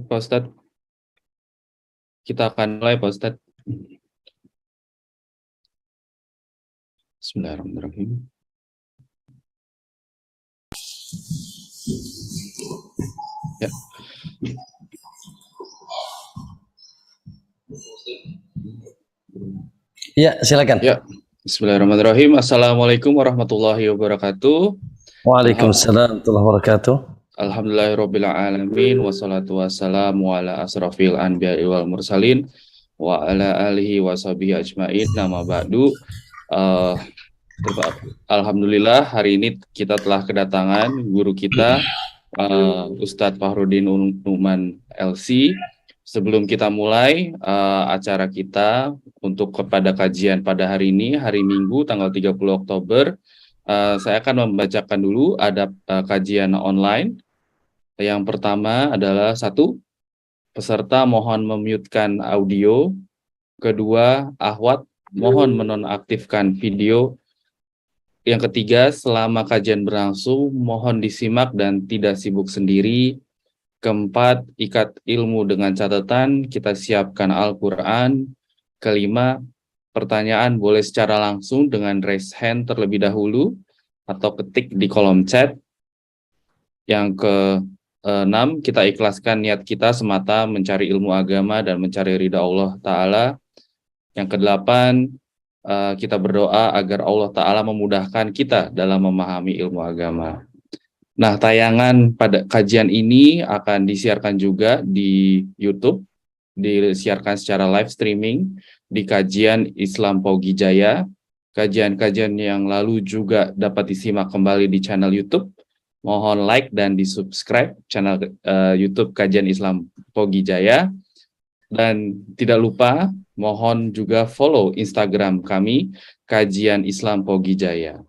Pak Ustadz, kita akan mulai Pak Ustadz. Bismillahirrahmanirrahim. Ya. Ya, silakan. Ya. Bismillahirrahmanirrahim. Assalamualaikum warahmatullahi wabarakatuh. Waalaikumsalam warahmatullahi wabarakatuh. Alhamdulillahirabbil alamin wassalatu wassalamu ala asrofil anbiya'i wal mursalin wa ala alihi washabihi ajmain. Nama ba'du. Alhamdulillah hari ini kita telah kedatangan guru kita Ustadz Fahrudin Nu'man LC. Sebelum kita mulai acara kita untuk kepada kajian pada hari ini, hari Minggu tanggal 30 Oktober, saya akan membacakan dulu ada kajian online. Yang pertama adalah 1, peserta mohon memute-kan audio. Kedua, Ahwat mohon menonaktifkan video. Yang ketiga, selama kajian berlangsung, mohon disimak dan tidak sibuk sendiri. Keempat, ikat ilmu dengan catatan, kita siapkan Al-Quran. Kelima, pertanyaan boleh secara langsung dengan raise hand terlebih dahulu atau ketik di kolom chat. Yang ke-6, kita ikhlaskan niat kita semata mencari ilmu agama dan mencari ridha Allah Ta'ala. Yang ke-8, kita berdoa agar Allah Ta'ala memudahkan kita dalam memahami ilmu agama. Nah, tayangan pada kajian ini akan disiarkan juga di YouTube, disiarkan secara live streaming di kajian Islam Pogi Jaya. Kajian-kajian yang lalu juga dapat disimak kembali di channel YouTube. Mohon like dan di-subscribe channel YouTube kajian Islam Pogi Jaya. Dan tidak lupa, mohon juga follow Instagram kami, kajian Islam Pogi Jaya.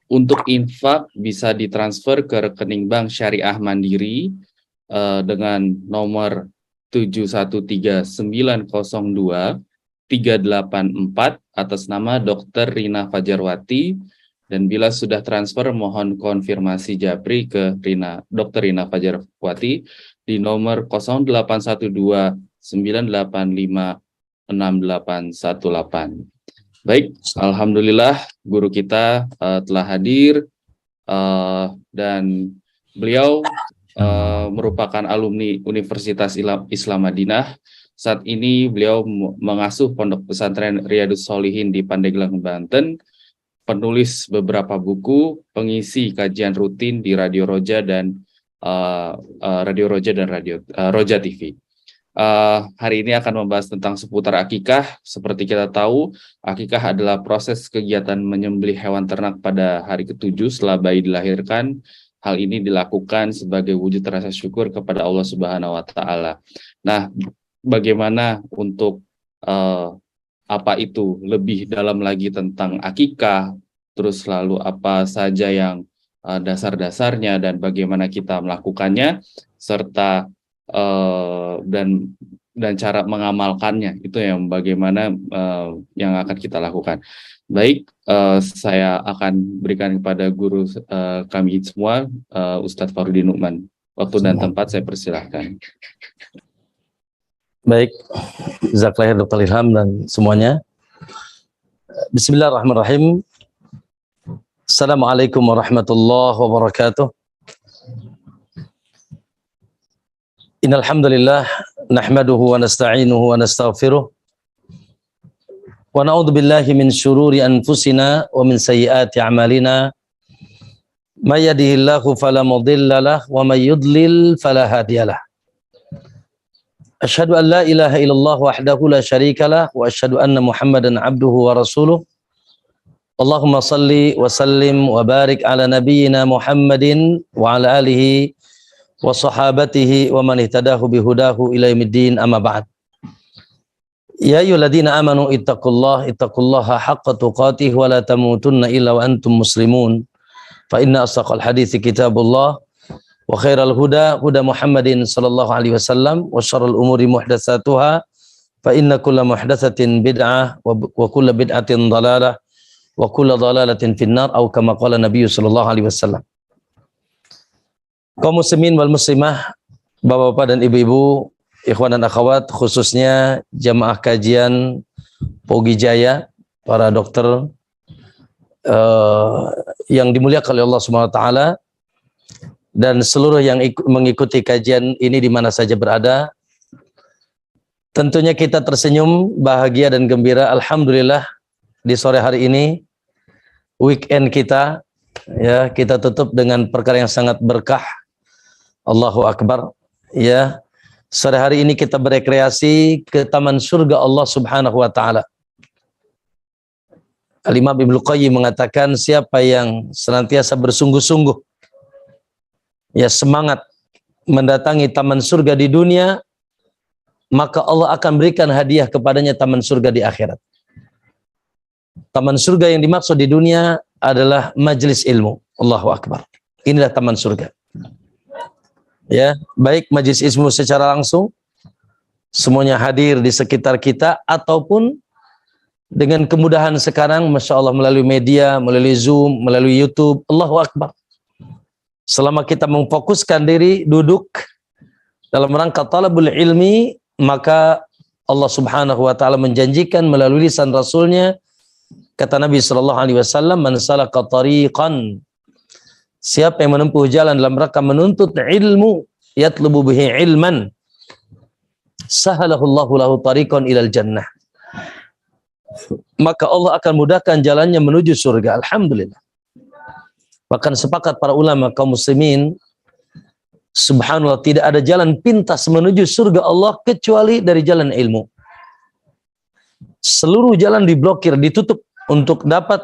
Untuk infak bisa ditransfer ke rekening bank Syariah Mandiri dengan nomor 713902384 atas nama Dr. Rina Fajarwati, dan bila sudah transfer mohon konfirmasi japri ke Dr. Rina Fajarwati di nomor 0812985618. Baik, alhamdulillah guru kita telah hadir dan beliau merupakan alumni Universitas Islam Madinah. Saat ini beliau mengasuh Pondok Pesantren Riyadus Sholihin di Pandeglang, Banten, penulis beberapa buku, pengisi kajian rutin di Radio Roja dan Roja TV. Hari ini akan membahas tentang seputar akikah. Seperti kita tahu, akikah adalah proses kegiatan menyembelih hewan ternak pada hari ke-7 setelah bayi dilahirkan. Hal ini dilakukan sebagai wujud rasa syukur kepada Allah Subhanahu wa Ta'ala. Nah, bagaimana untuk apa itu lebih dalam lagi tentang akikah, terus lalu apa saja yang dasar-dasarnya dan bagaimana kita melakukannya, serta dan cara mengamalkannya, itu yang bagaimana yang akan kita lakukan. Baik, saya akan berikan kepada guru kami semua, Ustadz Fahrudin Nu'man. Waktu dan tempat saya persilahkan. Baik, jazakallahu Dr. Ilham dan semuanya. Bismillahirrahmanirrahim. Assalamualaikum warahmatullahi wabarakatuh. Innal hamdalillah nahmaduhu wa nasta'inuhu wa nastaghfiruh wa na'udzu billahi min shururi anfusina wa min sayyiati a'malina may yahdihillahu fala mudilla lahu wa may yudlil fala hadiyalah. Asyhadu an la ilaha illallah wahdahu la syarikalah wa asyhadu anna Muhammadan abduhu wa rasuluh. Allahumma salli wa sallim wa barik ala nabiyyina Muhammadin wa ala alihi wa sahabatihi wa man ihtadahu bihudahu ila yaumiddin, amma ba'd. Ya ayyuhalladzina amanu ittaqullaha haqqa tuqatih wa la tamutunna illa wa antum muslimun. Fa inna asdaqal hadithi kitabullah wa khairal huda Muhammadin sallallahu alaihi wasallam wa syarrul umuri muhdatsatuha fa inna kulla muhdatsatin bid'ah wa kulla bid'atin dhalalah wa kulla dhalalatin finnar, atau kama qala Nabi sallallahu alaihi wasallam. Kaum muslimin wal muslimah, bapak-bapak dan ibu-ibu, ikhwan dan akhwat, khususnya jamaah kajian Pogi Jaya, para dokter yang dimuliakan oleh Allah Subhanahu wa taala, dan seluruh yang mengikuti kajian ini di mana saja berada. Tentunya kita tersenyum, bahagia dan gembira, alhamdulillah, di sore hari ini, weekend kita, ya, kita tutup dengan perkara yang sangat berkah. Allahu Akbar. Ya, sore hari ini kita berekreasi ke taman surga Allah Subhanahu wa taala. Al-Imam Ibnu Qayyim mengatakan, siapa yang senantiasa bersungguh-sungguh, ya, semangat mendatangi taman surga di dunia, maka Allah akan berikan hadiah kepadanya taman surga di akhirat. Taman surga yang dimaksud di dunia adalah majelis ilmu. Allahu Akbar. Inilah taman surga. Ya, baik majelis ilmu secara langsung, semuanya hadir di sekitar kita, ataupun dengan kemudahan sekarang, Masya Allah, melalui media, melalui Zoom, melalui YouTube. Allahu Akbar. Selama kita memfokuskan diri, duduk dalam rangka talabul ilmi, maka Allah Subhanahu wa taala menjanjikan melalui lisan Rasulnya, kata Nabi sallallahu alaihi wasallam, man salaka tariqan, siapa yang menempuh jalan dalam rangka menuntut ilmu, yatlubu bihi ilman, sahalahullahu lahu tariqan ilal jannah, maka Allah akan mudahkan jalannya menuju surga. Alhamdulillah. Bahkan sepakat para ulama kaum muslimin, subhanallah, tidak ada jalan pintas menuju surga Allah kecuali dari jalan ilmu. Seluruh jalan diblokir, ditutup untuk dapat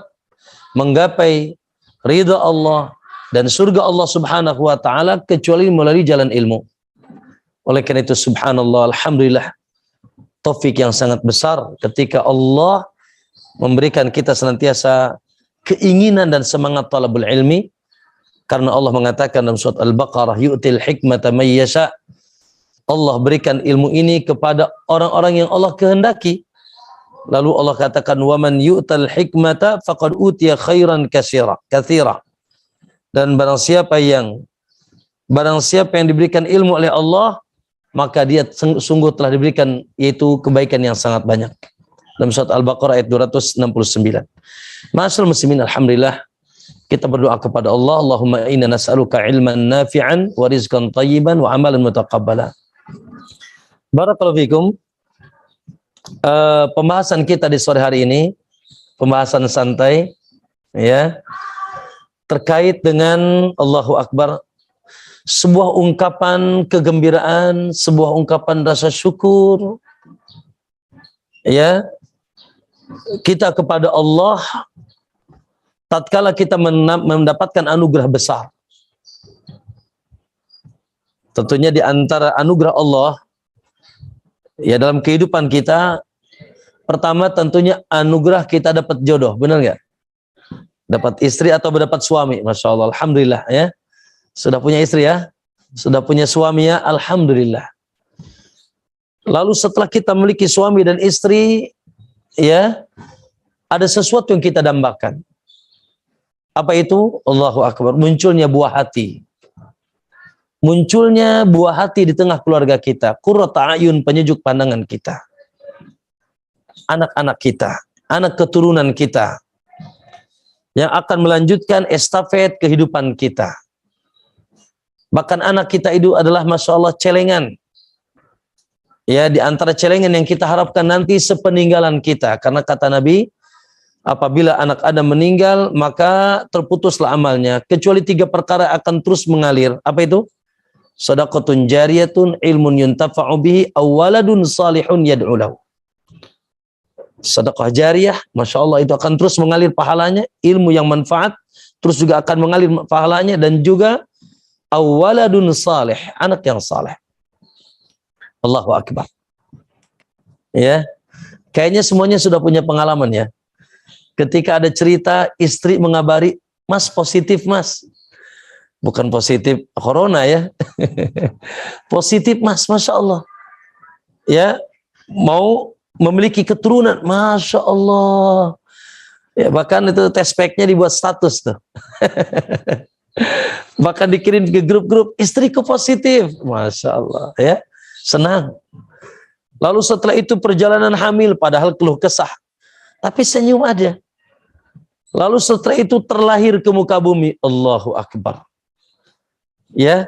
menggapai ridha Allah dan surga Allah Subhanahu wa taala kecuali melalui jalan ilmu. Oleh karena itu, subhanallah, alhamdulillah, taufik yang sangat besar ketika Allah memberikan kita senantiasa keinginan dan semangat talabul ilmi, karena Allah mengatakan dalam surat Al-Baqarah, yu'til hikmata may yasha, Allah berikan ilmu ini kepada orang-orang yang Allah kehendaki. Lalu Allah katakan, waman yu'tal hikmata faqad utiya khairan katsira. Dan barang siapa yang diberikan ilmu oleh Allah, maka dia sungguh telah diberikan yaitu kebaikan yang sangat banyak. Dalam surat Al-Baqarah ayat 269. Ma'asyiral muslimin, alhamdulillah, kita berdoa kepada Allah, Allahumma inna nas'aluka ilman nafi'an wa rizqan thayyiban wa amalan mutaqabbala. Barakallahu fikum. Pembahasan kita di sore hari ini, pembahasan santai, ya, terkait dengan Allahu Akbar, sebuah ungkapan kegembiraan, sebuah ungkapan rasa syukur, ya, kita kepada Allah tatkala kita mendapatkan anugerah besar. Tentunya di antara anugerah Allah, ya, dalam kehidupan kita, pertama tentunya anugerah kita dapat jodoh, benar nggak? Dapat istri atau mendapat suami, Masya Allah, alhamdulillah, ya. Sudah punya istri, ya, sudah punya suami, ya, alhamdulillah. Lalu setelah kita memiliki suami dan istri, ya, ada sesuatu yang kita dambakan. Apa itu? Allahu Akbar, munculnya buah hati. Munculnya buah hati di tengah keluarga kita, qurrata ayun, penyejuk pandangan kita, anak-anak kita, anak keturunan kita, yang akan melanjutkan estafet kehidupan kita. Bahkan anak kita itu adalah, Masya Allah, celengan. Ya, di antara celengan yang kita harapkan nanti sepeninggalan kita. Karena kata Nabi, apabila anak Adam meninggal, maka terputuslah amalnya. Kecuali 3 perkara akan terus mengalir. Apa itu? Shadaqatun jariyatun, ilmun yuntafa'u bihi, awaladun salihun yad'u lahu. Sedekah jariyah, Masya Allah, itu akan terus mengalir pahalanya, ilmu yang manfaat, terus juga akan mengalir pahalanya, dan juga awaladun salih, anak yang saleh. Allahu akbar. Ya. Kayaknya semuanya sudah punya pengalaman ya. Ketika ada cerita istri mengabari, "Mas, positif, Mas." Bukan positif corona ya. Positif, Mas, Masya Allah. Ya, mau memiliki keturunan, Masya Allah. Ya, bahkan itu test pack-nya dibuat status tuh. Bahkan dikirim ke grup-grup, istriku positif. Masya Allah. Ya, senang. Lalu setelah itu perjalanan hamil, padahal keluh kesah. Tapi senyum aja. Lalu setelah itu terlahir ke muka bumi. Allahu Akbar. Ya,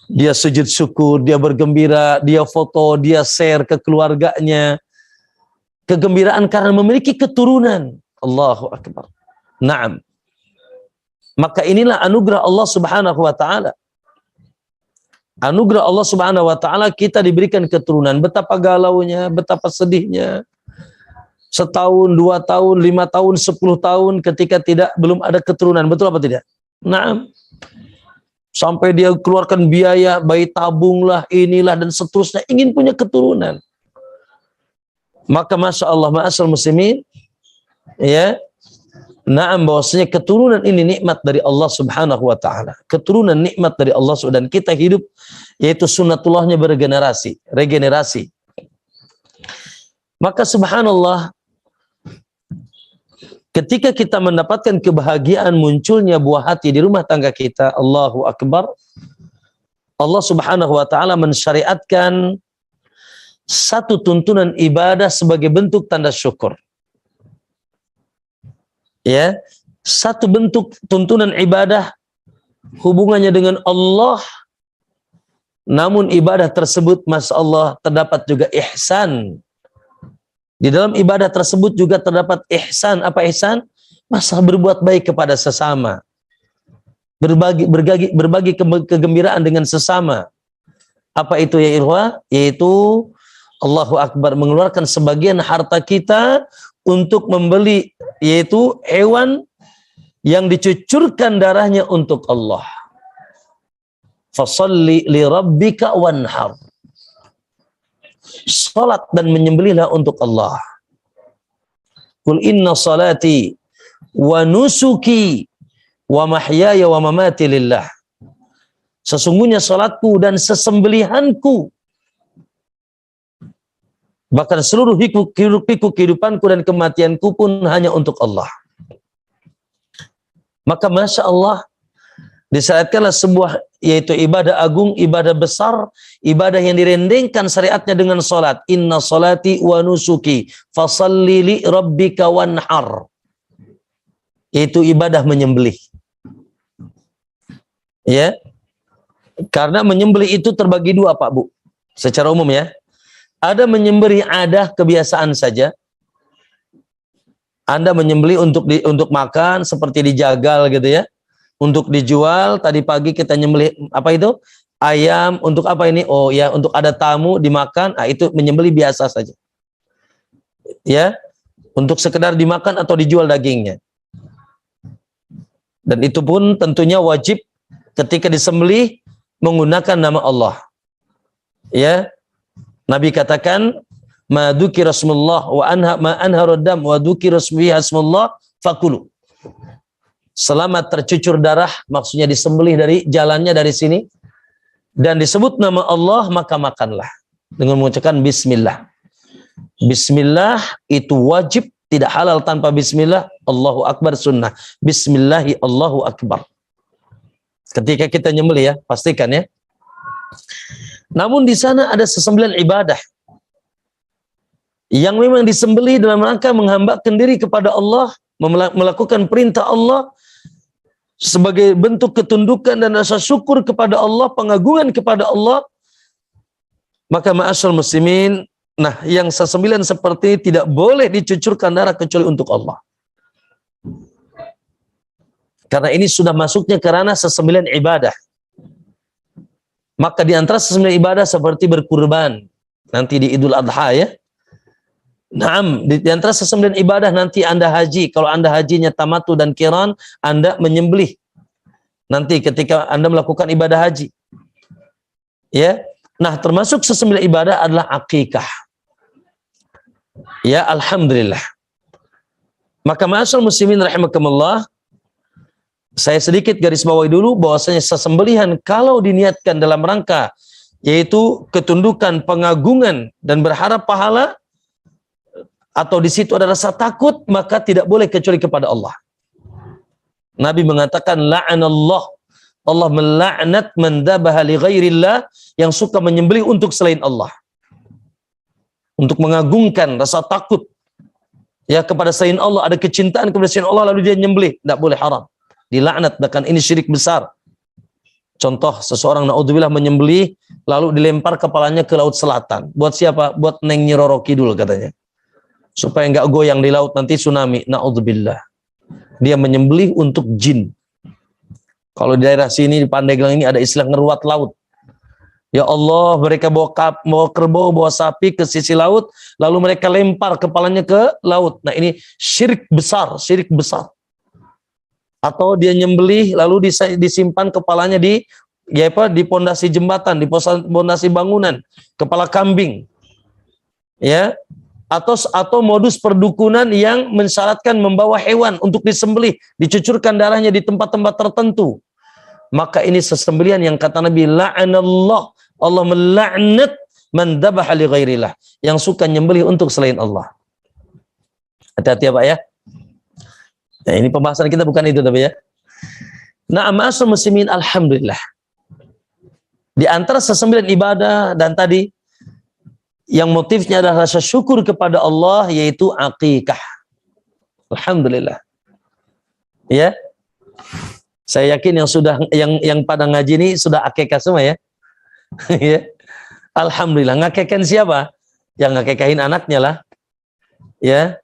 dia sujud syukur, dia bergembira, dia foto, dia share ke keluarganya. Kegembiraan karena memiliki keturunan. Allahu Akbar. Naam. Maka inilah anugerah Allah Subhanahu wa taala. Anugerah Allah Subhanahu wa taala, kita diberikan keturunan. Betapa galaunya, betapa sedihnya. Setahun, 2 tahun, 5 tahun, 10 tahun ketika belum ada keturunan. Betul apa tidak? Naam. Sampai dia keluarkan biaya, bayi tabung lah, inilah dan seterusnya, ingin punya keturunan. Maka Masya Allah, ma'asal muslimin, ya, naam, bahwasanya keturunan ini nikmat dari Allah Subhanahu wa taala. Keturunan nikmat dari Allah, dan kita hidup yaitu sunnatullahnya regenerasi. Maka subhanallah, ketika kita mendapatkan kebahagiaan munculnya buah hati di rumah tangga kita, Allahu Akbar, Allah Subhanahu wa taala mensyariatkan satu tuntunan ibadah sebagai bentuk tanda syukur. Ya, satu bentuk tuntunan ibadah hubungannya dengan Allah, namun ibadah tersebut, Masya Allah, terdapat juga ihsan. Di dalam ibadah tersebut juga terdapat ihsan. Apa ihsan? Masalah berbuat baik kepada sesama. Berbagi kegembiraan dengan sesama. Apa itu ya ikhwah? Yaitu Allahu Akbar, mengeluarkan sebagian harta kita untuk membeli, yaitu hewan yang dicucurkan darahnya untuk Allah. Fasalli li rabbika wanhar. Salat dan menyembelihlah untuk Allah. Qul inna salati wa nusuki wa mahyaya wa mamati lillah. Sesungguhnya salatku dan sesembelihanku, bahkan seluruh hidup-pikuk kehidupanku dan kematianku pun hanya untuk Allah. Maka Masya Allah, disyariatkanlah sebuah, yaitu ibadah agung, ibadah besar, ibadah yang direndengkan syariatnya dengan salat. Inna salati wa nusuki fasalli li rabbika wanhar. Itu ibadah menyembelih. Ya. Karena menyembelih itu terbagi dua, Pak Bu. Secara umum ya. Ada menyembelih adah, kebiasaan saja. Anda menyembelih untuk makan, seperti dijagal gitu ya. Untuk dijual, tadi pagi kita nyembelih apa itu? Ayam, untuk apa ini? Oh ya, untuk ada tamu dimakan, itu menyembelih biasa saja. Ya, untuk sekedar dimakan atau dijual dagingnya. Dan itu pun tentunya wajib ketika disembelih menggunakan nama Allah. Ya. Nabi katakan, ma dzukira rasmullah wa anharud dam wa dzukira hasmullah fakulu. Selama tercucur darah, maksudnya disembelih dari jalannya dari sini, dan disebut nama Allah, maka makanlah dengan mengucapkan bismillah. Bismillah itu wajib, tidak halal tanpa bismillah. Allahu Akbar sunnah. Bismillahi Allahu Akbar. Ketika kita nyembelih ya, pastikan ya. Namun di sana ada sesembelihan ibadah yang memang disembelih dalam rangka menghambakan diri kepada Allah, melakukan perintah Allah sebagai bentuk ketundukan dan rasa syukur kepada Allah, pengagungan kepada Allah. Maka ma'asyal muslimin, nah yang sesembelihan seperti ini tidak boleh dicucurkan darah kecuali untuk Allah. Karena ini sudah masuknya ke ranah sesembelihan ibadah. Maka di antara sesembelihan ibadah seperti berkurban nanti di Idul Adha ya. Naam, di antara sesembelihan ibadah nanti Anda haji, kalau Anda hajinya tamattu dan qiran, Anda menyembelih nanti ketika Anda melakukan ibadah haji. Ya. Nah, termasuk sesembilan ibadah adalah akikah. Ya, alhamdulillah. Maka ma'asyiral muslimin rahimakumullah, saya sedikit garis bawahi dulu bahwasanya sesembelihan kalau diniatkan dalam rangka yaitu ketundukan, pengagungan dan berharap pahala, atau di situ ada rasa takut, maka tidak boleh kecuali kepada Allah. Nabi mengatakan la'anallah, Allah melaknat man dzabaha li ghairillah, yang suka menyembelih untuk selain Allah. Untuk mengagungkan rasa takut ya kepada selain Allah, ada kecintaan kepada selain Allah lalu dia nyembelih, tidak boleh, haram. Dilaknat, bahkan ini syirik besar. Contoh, seseorang naudzubillah menyembelih lalu dilempar kepalanya ke laut selatan. Buat siapa? Buat Neng Nyi Roro Kidul katanya. Supaya enggak goyang di laut nanti tsunami. Naudzubillah. Dia menyembelih untuk jin. Kalau di daerah sini di Pandeglang ini ada istilah ngeruat laut. Ya Allah, mereka bawa kerbau, bawa sapi ke sisi laut, lalu mereka lempar kepalanya ke laut. Nah, ini syirik besar, syirik besar. Atau dia nyembelih lalu disimpan kepalanya di pondasi jembatan, di pondasi bangunan, kepala kambing. Ya. Atau modus perdukunan yang mensyaratkan membawa hewan untuk disembelih, dicucurkan darahnya di tempat-tempat tertentu. Maka ini sesembelihan yang kata Nabi, la'anallah, Allah melaknat man dzabaha li ghairillah, yang suka nyembelih untuk selain Allah. Hati-hati ya Pak ya. Nah, ini pembahasan kita bukan itu tapi ya. Nah, ma'asyiral muslimin, alhamdulillah. Di antara sesembelihan ibadah dan tadi yang motifnya adalah rasa syukur kepada Allah, yaitu akikah. Alhamdulillah. Ya. Saya yakin yang pada ngaji ini sudah akikah semua ya. Ya. Alhamdulillah. Ngakekahin siapa? Yang ngakekahin anaknya lah. Ya.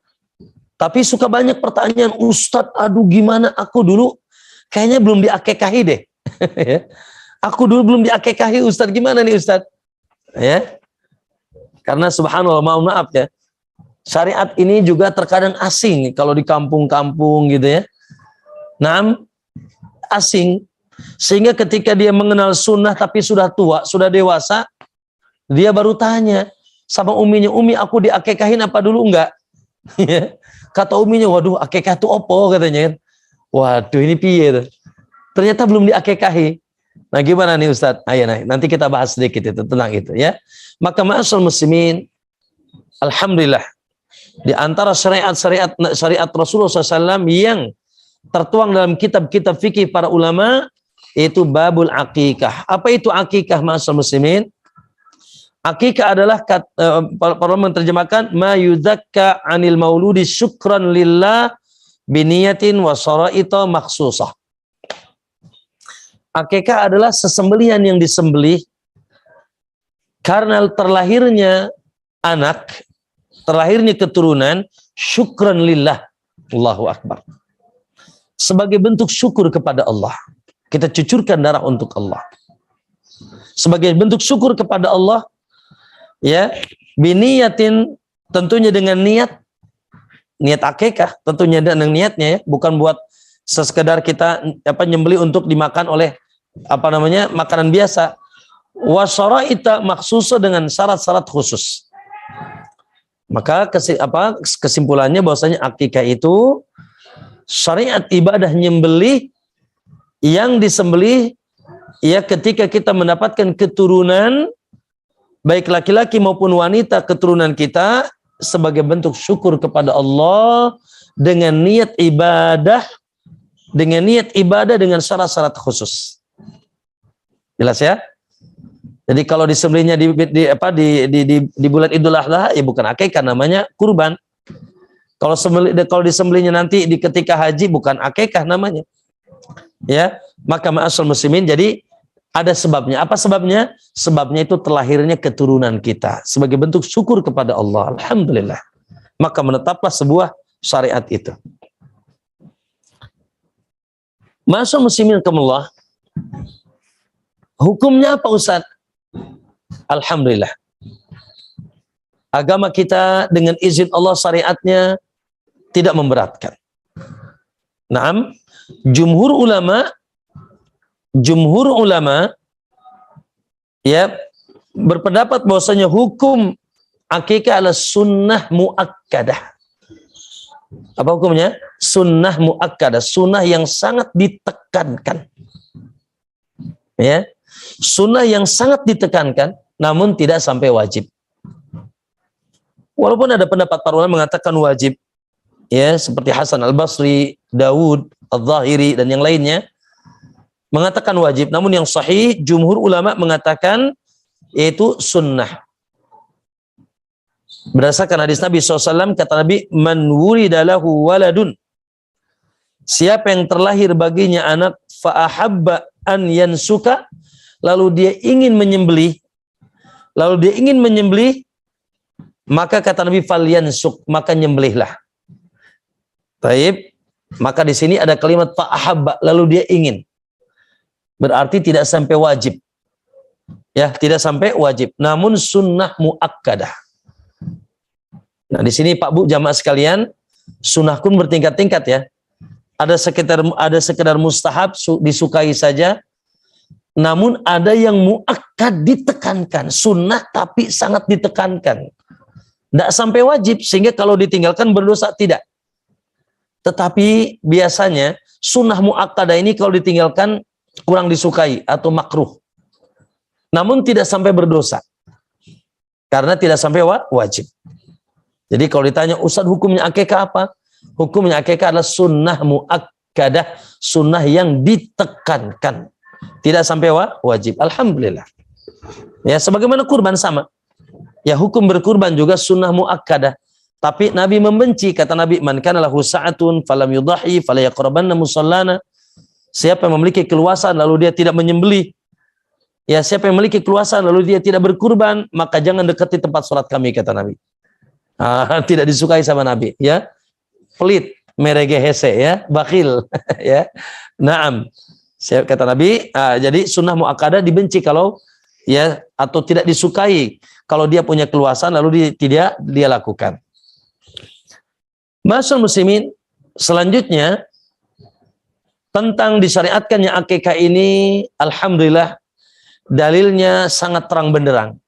Tapi suka banyak pertanyaan, Ustadz, aduh gimana aku dulu kayaknya belum diakekahi deh. Ya. Aku dulu belum diakekahi Ustadz, gimana nih Ustadz? Ya. Karena subhanallah, mohon maaf ya, syariat ini juga terkadang asing kalau di kampung-kampung gitu ya. Nah, asing. Sehingga ketika dia mengenal sunnah tapi sudah tua, sudah dewasa, dia baru tanya sama uminya, Umi aku diakekahin apa dulu enggak? Kata uminya, waduh akekah itu opo katanya kan. Waduh ini piye. Ternyata belum diakekahi. Nah gimana nih Ustadz? Ayo nanti kita bahas sedikit itu tentang itu ya. Maka ma'asyiral muslimin, alhamdulillah, di antara syariat Rasulullah SAW yang tertuang dalam kitab-kitab fikih para ulama, yaitu babul akikah. Apa itu akikah ma'asyiral muslimin? Akikah adalah para ulama menerjemahkan ma yudzakka 'anil mauludi syukran lillah biniyatin wa syara'ita makhsusah. Akikah adalah sesembelihan yang disembelih karena terlahirnya anak, terlahirnya keturunan, syukran lillah. Allahu Akbar. Sebagai bentuk syukur kepada Allah. Kita cucurkan darah untuk Allah. Sebagai bentuk syukur kepada Allah, ya, biniyatin, tentunya dengan niat akikah, tentunya dengan niatnya ya, bukan buat sekedar kita nyembelih untuk dimakan oleh makanan biasa. Wasyara'ita makhsusah, dengan syarat-syarat khusus. Maka kesimpulannya bahwasanya akikah itu syariat ibadah nyembelih yang disembelih ya ketika kita mendapatkan keturunan baik laki-laki maupun wanita, keturunan kita sebagai bentuk syukur kepada Allah dengan niat ibadah dengan syarat-syarat khusus. Jelas ya? Jadi kalau disembelihnya di bulan Idul Adha ya bukan akikah, namanya kurban. Kalau disembelihnya nanti di ketika haji bukan akikah namanya. Ya, maka ma'asyiral muslimin, jadi ada sebabnya. Apa sebabnya? Sebabnya itu terlahirnya keturunan kita sebagai bentuk syukur kepada Allah. Alhamdulillah. Maka menetaplah sebuah syariat itu. Ma'asyiral muslimin rahimakumullah. Hukumnya apa Ustaz? Alhamdulillah. Agama kita dengan izin Allah syariatnya tidak memberatkan. Naam, jumhur ulama jumhur ulama ya berpendapat bahwasanya hukum akikah adalah sunnah muakkadah. Apa hukumnya? Sunnah muakkadah, sunnah yang sangat ditekankan. Ya, sunnah yang sangat ditekankan, namun tidak sampai wajib. Walaupun ada pendapat para ulama mengatakan wajib, ya seperti Hasan Al-Basri, Dawud Al-Zahiri dan yang lainnya mengatakan wajib, namun yang sahih jumhur ulama mengatakan yaitu sunnah. Berdasarkan hadis Nabi SAW, kata Nabi, man wurida lahu waladun, siapa yang terlahir baginya anak, fa'ahabba an yansuka, lalu dia ingin menyembelih, maka kata Nabi, fal yansuk, maka nyembelihlah. Taib, maka di sini ada kalimat fa'ahabba, lalu dia ingin. Berarti tidak sampai wajib. Ya, tidak sampai wajib, namun sunnah muakkadah. Nah, di sini Pak Bu jamaah sekalian, sunnah pun bertingkat-tingkat ya. Ada sekedar mustahab, disukai saja. Namun ada yang muakkad, ditekankan, sunnah tapi sangat ditekankan. Tidak sampai wajib, sehingga kalau ditinggalkan berdosa, tidak. Tetapi biasanya sunnah muakkadah ini kalau ditinggalkan kurang disukai atau makruh. Namun tidak sampai berdosa. Karena tidak sampai wajib. Jadi kalau ditanya, Ustaz hukumnya akikah apa? Hukumnya akikah adalah sunnah muakkadah, sunnah yang ditekankan. Tidak sampai wajib. Alhamdulillah. Ya, sebagaimana kurban sama. Ya, hukum berkurban juga sunnah muakkadah. Tapi Nabi membenci, kata Nabi, man kana lahu sa'atun falam yudhahi fala yaqrabanna musallana. Siapa yang memiliki keluasan lalu dia tidak menyembelih, ya siapa yang memiliki keluasan lalu dia tidak berkurban, maka jangan dekati tempat sholat kami, kata Nabi. Tidak disukai sama Nabi, ya. Pelit, merege hese, ya, bakhil, ya. Naam. Kata Nabi, jadi sunnah muakkadah dibenci kalau ya atau tidak disukai kalau dia punya keluasan lalu tidak dia lakukan. Masyaallah muslimin, selanjutnya tentang disyariatkannya akikah ini, alhamdulillah dalilnya sangat terang benderang.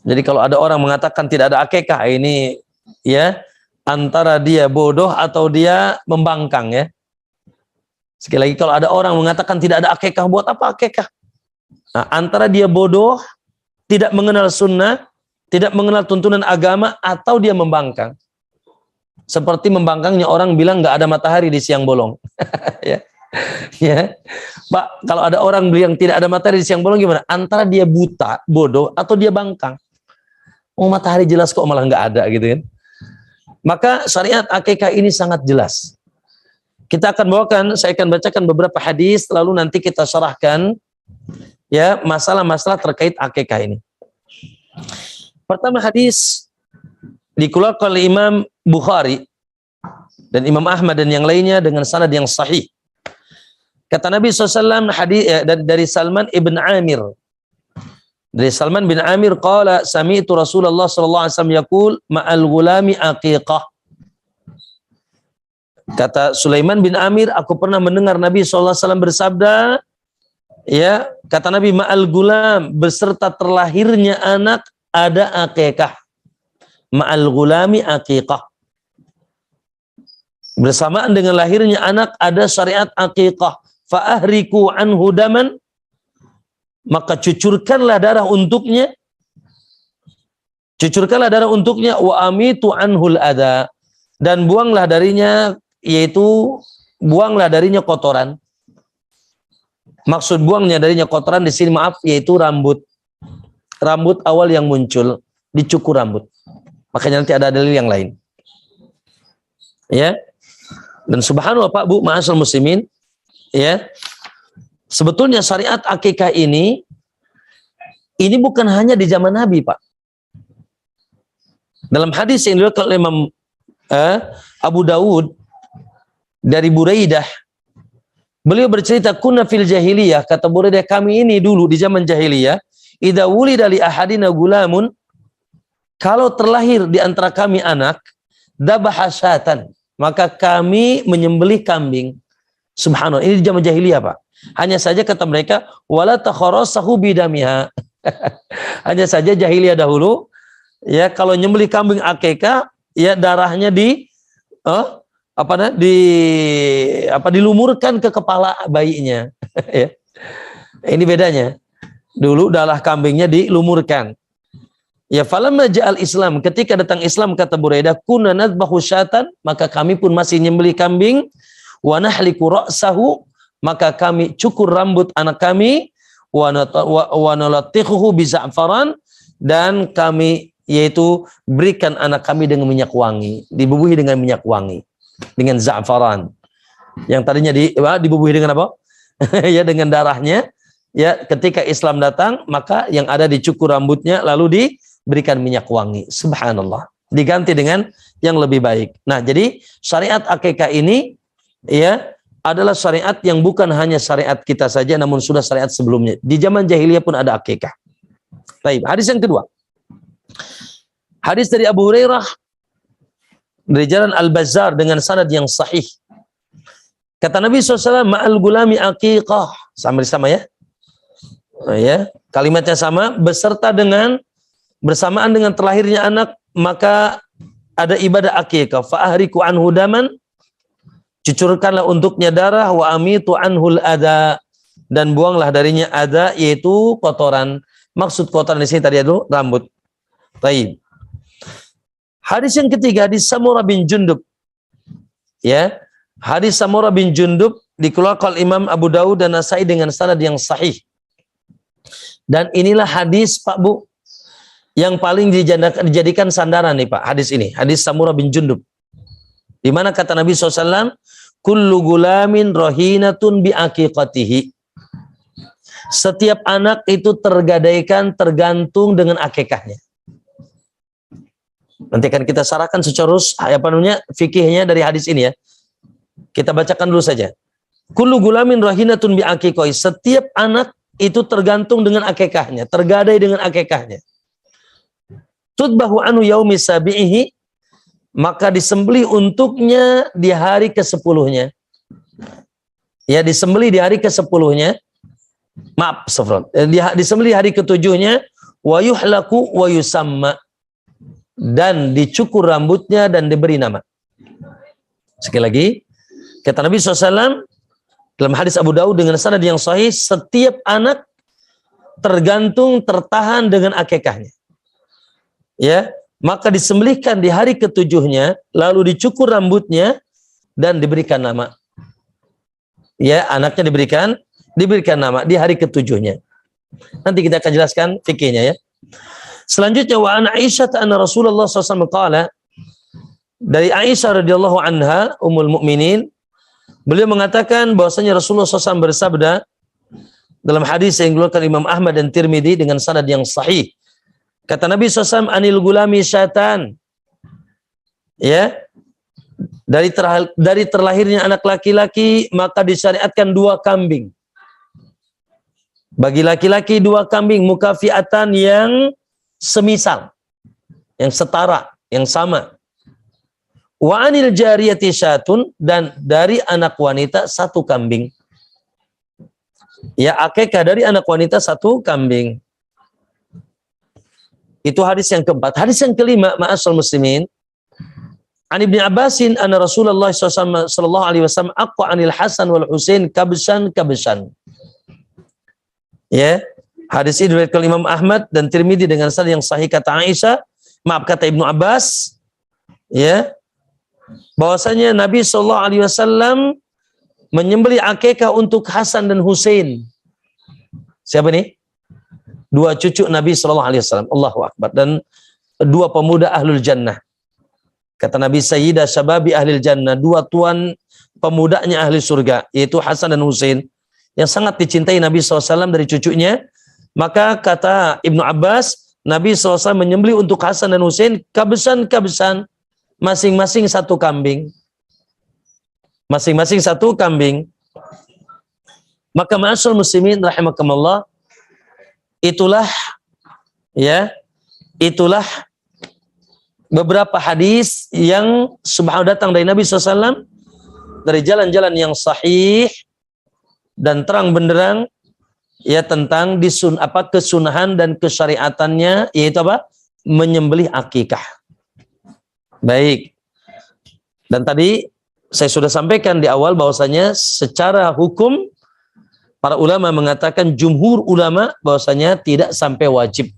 Jadi kalau ada orang mengatakan tidak ada akikah, ini ya antara dia bodoh atau dia membangkang ya. Sekali lagi, kalau ada orang mengatakan tidak ada akikah, buat apa akikah? Nah, antara dia bodoh, tidak mengenal sunnah, tidak mengenal tuntunan agama, atau dia membangkang. Seperti membangkangnya orang bilang nggak ada matahari di siang bolong. Ya. Ya. Pak, kalau ada orang bilang tidak ada matahari di siang bolong gimana? Antara dia buta, bodoh, atau dia bangkang. Oh, matahari jelas kok malah nggak ada gitu kan. Maka syariat akikah ini sangat jelas. Kita akan bawakan, saya akan bacakan beberapa hadis, lalu nanti kita syarahkan ya masalah-masalah terkait akikah ini. Pertama, hadis dikeluarkan oleh Imam Bukhari dan Imam Ahmad dan yang lainnya dengan sanad yang sahih. Kata Nabi SAW, hadis dari Salman ibn Amir. Dari Salman bin Amir, qala sami'tu Rasulullah sallallahu alaihi wasallam yaqul ma'al gulami aqiqah. Kata Sulaiman bin Amir, aku pernah mendengar Nabi sallallahu alaihi wasallam bersabda, ya, kata Nabi, ma'al gulam, beserta terlahirnya anak ada aqiqah. Ma'al gulami aqiqah. Bersamaan dengan lahirnya anak ada syariat aqiqah. Fa'ahriku anhu daman, maka cucurkanlah darah untuknya, wa amitu anhul adha, dan buanglah darinya, yaitu buanglah darinya kotoran. Maksud buangnya darinya kotoran di sini, maaf, yaitu rambut awal yang muncul, dicukur rambut. Makanya nanti ada dalil yang lain. Ya. Dan subhanallah Pak Bu, ma'asyiral muslimin, ya. Sebetulnya syariat akikah ini bukan hanya di zaman Nabi, Pak. Dalam hadis yang diriwayatkan oleh Imam Abu Dawud dari Buraidah, beliau bercerita, kunna fil jahiliyah, kata Buraidah, kami ini dulu di zaman jahiliyah, idza wulida li ahadina gulamun, kalau terlahir di antara kami anak, dabaha syatan, maka kami menyembelih kambing. Subhanallah, ini di zaman jahiliyah, Pak. Hanya saja kata mereka, wala takharasahu bidamiha. Hanya saja jahiliyah dahulu, ya kalau nyembelih kambing akikah, ya darahnya dilumurkan ke kepala bayinya. Ya. Ini bedanya. Dulu darah kambingnya dilumurkan. Ya falamma ja'al Islam, ketika datang Islam kata Buraidah, kunna nadbahu syatan, maka kami pun masih nyembelih kambing, wa nahliku ra'sahu, maka kami cukur rambut anak kami, wa nalattihuhu bi za'faran, dan kami yaitu berikan anak kami dengan minyak wangi, dibubuhi dengan minyak wangi, dengan za'faran. Yang tadinya dibubuhi dengan apa? Ya dengan darahnya. Ya ketika Islam datang, maka yang ada dicukur rambutnya lalu diberikan minyak wangi. Subhanallah. Diganti dengan yang lebih baik. Nah, jadi syariat akikah ini ya adalah syariat yang bukan hanya syariat kita saja, namun sudah syariat sebelumnya. Di zaman jahiliyah pun ada akikah. Baik, hadis yang kedua. Hadis dari Abu Hurairah dari jalan Al-Bazzar dengan sanad yang sahih. Kata Nabi SAW, ma'al gulami aqiqah. Sama-sama ya. Ya, kalimatnya sama, bersamaan dengan terlahirnya anak, maka ada ibadah aqiqah. Fa'ahriku anhu daman, cucurkanlah untuknya darah, wa amitu anhul ada, dan buanglah darinya ada, yaitu kotoran. Maksud kotoran di sini tadi itu rambut. Baik. Hadis yang ketiga, hadis Samurah bin Jundub. Ya, hadis Samurah bin Jundub dikeluarkan Imam Abu Dawud dan Nasai dengan sanad yang sahih. Dan inilah hadis Pak Bu yang paling dijadikan sandaran nih Pak, hadis ini, hadis Samurah bin Jundub. Di mana kata Nabi SAW, kullu gulamin rohinatun bi aqiqatihi. Setiap anak itu tergadaikan, tergantung dengan akikahnya. Nanti akan kita sarahkan secara fikihnya dari hadis ini ya. Kita bacakan dulu saja. Kullu gulamin rohinatun bi aqiqatihi. Setiap anak itu tergantung dengan akikahnya, tergadai dengan akikahnya. Tudbahu anu yaumi sabi'ihi, maka disembelih untuknya di hari ke-10-nya. Ya, disembelih di hari ke-10-nya. Maaf, safron. Disembelih hari ke-7-nya, wa yuhlaku wa yusamma, dan dicukur rambutnya dan diberi nama. Sekali lagi, kata Nabi SAW dalam hadis Abu Dawud dengan sanad yang sahih, setiap anak tertahan dengan akikahnya. Ya, maka disembelihkan di hari ke-7-nya, lalu dicukur rambutnya dan diberikan nama. Ya, anaknya diberikan nama di hari ke-7-nya. Nanti kita akan jelaskan fikihnya ya. Selanjutnya, wa an Aisyah anna Rasulullah SAW qala, dari Aisyah radhiyallahu anha ummul mukminin, beliau mengatakan bahwasanya Rasulullah SAW bersabda dalam hadis yang dikeluarkan Imam Ahmad dan Tirmidzi dengan sanad yang sahih. Kata Nabi SAW, anil gulami syatan. Ya, dari terlahirnya anak laki-laki maka disyariatkan 2 kambing. Bagi laki-laki 2 kambing mukafiatan yang semisal, yang setara, yang sama. Wa anil jariyati syatun, dan dari anak wanita 1 kambing. Ya, akikah dari anak wanita 1 kambing. Itu hadis yang keempat. Hadis yang kelima, ma'asal muslimin, an Ibnu Abbasin anna Rasulullah sallallahu alaihi wasallam aqwa anil Hasan wal Husain kabsan. Ya, hadis ini diriwayatkan Imam Ahmad dan Tirmidzi dengan sanad yang sahih. Kata Aisyah, kata Ibnu Abbas, ya, bahwasanya Nabi sallallahu alaihi wasallam menyembelih akikah untuk Hasan dan Husain. Siapa nih? 2 cucu Nabi sallallahu alaihi wasallam. Allahu akbar. Dan 2 pemuda ahlul jannah. Kata Nabi, sayyidah syababi ahlil jannah, 2 tuan pemudanya ahli surga, yaitu Hasan dan Husain, yang sangat dicintai Nabi SAW dari cucunya. Maka kata Ibnu Abbas, Nabi SAW menyembelih untuk Hasan dan Husain kabsan, masing-masing 1 kambing. Masing-masing 1 kambing. Maka ma'asyiral muslimin rahimakumullah, itulah beberapa hadis yang subhanallah datang dari Nabi SAW dari jalan-jalan yang sahih, dan terang benderang ya tentang kesunahan dan kesyariatannya, yaitu apa? Menyembelih akikah. Baik. Dan tadi saya sudah sampaikan di awal bahwasanya secara hukum para ulama mengatakan, jumhur ulama bahwasanya tidak sampai wajib.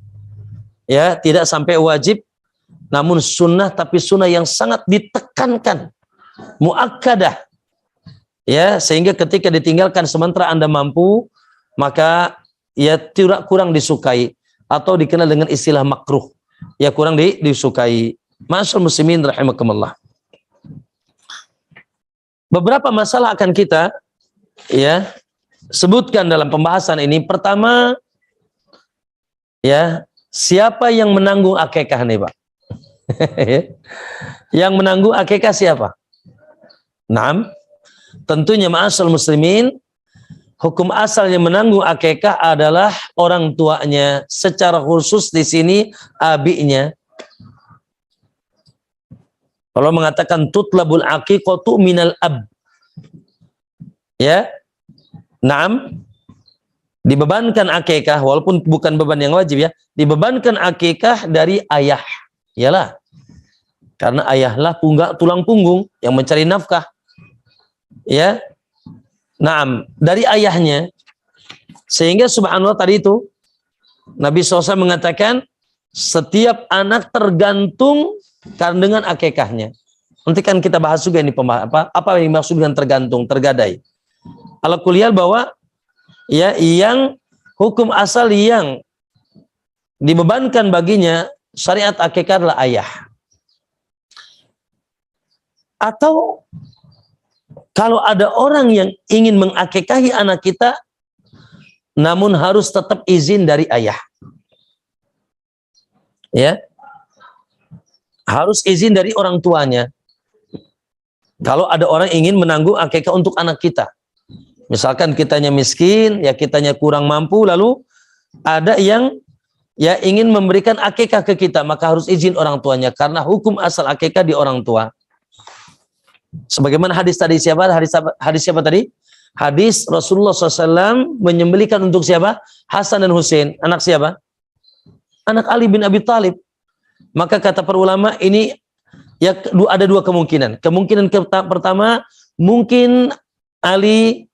Ya, tidak sampai wajib, namun sunnah, tapi sunnah yang sangat ditekankan, muakkadah. Ya, sehingga ketika ditinggalkan sementara Anda mampu, maka ya tidak kurang disukai, atau dikenal dengan istilah makruh. Ya, kurang disukai. Ma'asyiral muslimin rahimakumullah. Beberapa masalah akan kita ya sebutkan dalam pembahasan ini. Pertama, ya, siapa yang menanggung akikah nih, Pak? Yang menanggung akikah siapa? Naam, tentunya ma'asyiral muslimin, hukum asal yang menanggung akikah adalah orang tuanya, secara khusus di sini abinya. Kalau mengatakan tutlabul aqiqatu minal ab. Ya. Naam. Dibebankan akikah, walaupun bukan beban yang wajib ya, dibebankan akikah dari ayah. Iyalah. Karena ayahlah tulang punggung yang mencari nafkah. Ya. Naam, dari ayahnya. Sehingga subhanallah tadi itu Nabi SAW mengatakan setiap anak tergantung karena dengan akikahnya. Nanti kan kita bahas juga ini apa yang dimaksud dengan tergantung, tergadai. Ala kuliah bahwa ya yang hukum asal yang dibebankan baginya syariat akikah adalah ayah. Atau kalau ada orang yang ingin mengakikahi anak kita, namun harus tetap izin dari ayah. Ya. Harus izin dari orang tuanya. Kalau ada orang ingin menanggung akikah untuk anak kita. Misalkan kitanya miskin, ya kitanya kurang mampu, lalu ada yang ya ingin memberikan akikah ke kita, maka harus izin orang tuanya. Karena hukum asal akikah di orang tua. Sebagaimana hadis tadi siapa? Hadis siapa tadi? Hadis Rasulullah SAW menyembelihkan untuk siapa? Hasan dan Husain. Anak siapa? Anak Ali bin Abi Thalib. Maka kata para ulama ini ya ada dua kemungkinan. Kemungkinan pertama, mungkin Ali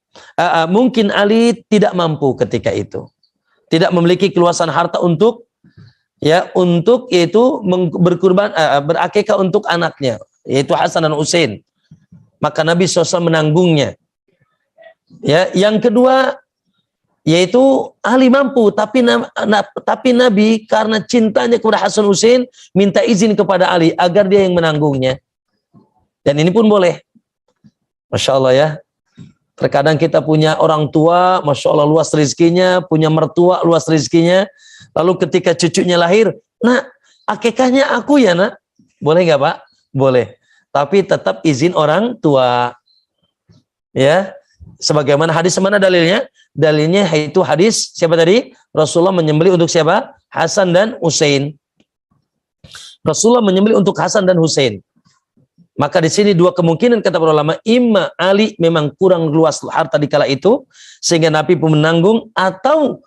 tidak mampu ketika itu. Tidak memiliki keluasan harta untuk yaitu berkurban berakikah untuk anaknya, yaitu Hasan dan Husain. Maka Nabi SAW menanggungnya. Ya, yang kedua yaitu ahli mampu, tapi Nabi karena cintanya kepada Hasan Husain minta izin kepada Ali agar dia yang menanggungnya. Dan ini pun boleh. Masya Allah ya. Terkadang kita punya orang tua, Masya Allah luas rezekinya, punya mertua luas rezekinya. Lalu ketika cucunya lahir, nak akikahnya aku ya nak. Boleh nggak Pak? Boleh. Tapi tetap izin orang tua. Ya. Sebagaimana hadis mana dalilnya? Dalilnya itu hadis siapa tadi? Rasulullah menyembelih untuk siapa? Hasan dan Husain. Rasulullah menyembelih untuk Hasan dan Husain. Maka di sini dua kemungkinan kata para ulama, imma Ali memang kurang luas harta di kala itu sehingga Nabi pun menanggung, atau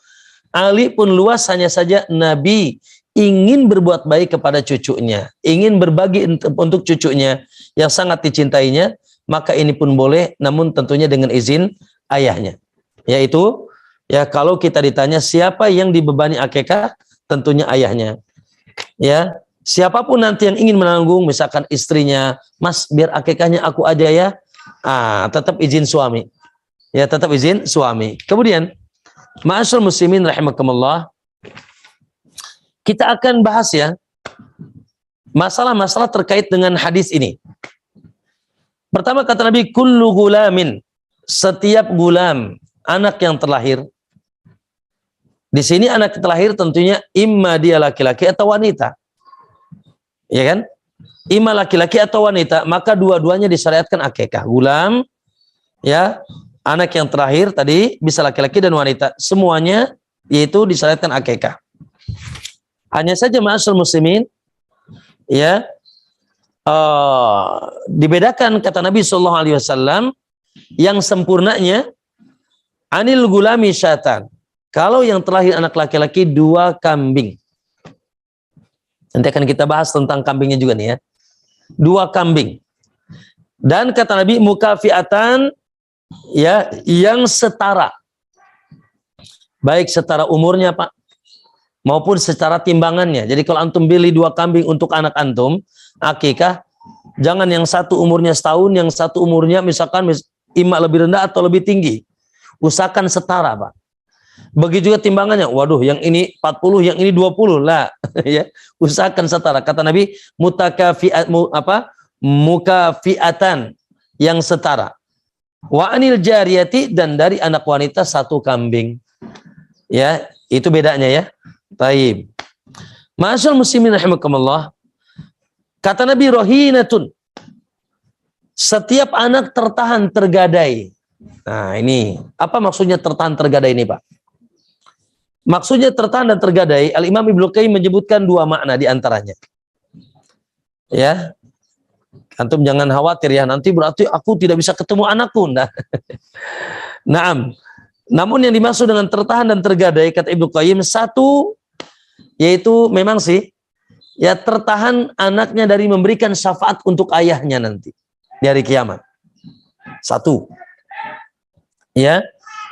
Ali pun luas, hanya saja Nabi ingin berbuat baik kepada cucunya, ingin berbagi untuk cucunya yang sangat dicintainya, maka ini pun boleh, namun tentunya dengan izin ayahnya. Yaitu ya kalau kita ditanya siapa yang dibebani akikah, tentunya ayahnya. Ya, siapapun nanti yang ingin menanggung, misalkan istrinya, Mas biar akikahnya aku aja ya, tetap izin suami. Ya, tetap izin suami. Kemudian, ma'asyiral muslimin rahimakumullah, kita akan bahas ya masalah-masalah terkait dengan hadis ini. Pertama kata Nabi, kullu gulamin, setiap gulam, anak yang terlahir. Di sini anak yang terlahir tentunya imma dia laki-laki atau wanita. Ya kan? Imma laki-laki atau wanita, maka dua-duanya disyariatkan akikah. Gulam, ya, anak yang terlahir tadi bisa laki-laki dan wanita. Semuanya yaitu disyariatkan akikah. Hanya saja ma'asyiral muslimin, ya, dibedakan kata Nabi SAW yang sempurnanya Anil gulami syatan. Kalau yang terlahir anak laki-laki 2 kambing. Nanti akan kita bahas tentang kambingnya juga nih ya. 2 kambing. Dan kata Nabi mukafiatan, ya, yang setara. Baik setara umurnya Pak, maupun secara timbangannya. Jadi kalau antum beli 2 kambing untuk anak antum, akikah, jangan yang satu umurnya setahun, yang satu umurnya misalkan ima lebih rendah atau lebih tinggi. Usahakan setara Pak. Begitu juga timbangannya. Waduh, yang ini 40, yang ini 20 lah. Ya, usahakan setara. Kata Nabi, mukafiatan, yang setara. Wa anil jariyati, dan dari anak wanita 1 kambing. Ya, itu bedanya ya. Taib. Ma'asyal muslimin rahimakumullah. Kata Nabi, rohinatun. Setiap anak tertahan tergadai. Nah, ini apa maksudnya tertahan tergadai ini, Pak? Maksudnya tertahan dan tergadai, Al-Imam Ibnu Qayyim menyebutkan 2 makna di antaranya. Ya. Antum jangan khawatir ya, nanti berarti aku tidak bisa ketemu anakku. Nah. Naam. Namun yang dimaksud dengan tertahan dan tergadai, kata Ibnu Qayyim, 1, yaitu memang sih, ya tertahan anaknya dari memberikan syafaat untuk ayahnya nanti di hari kiamat. 1. Ya.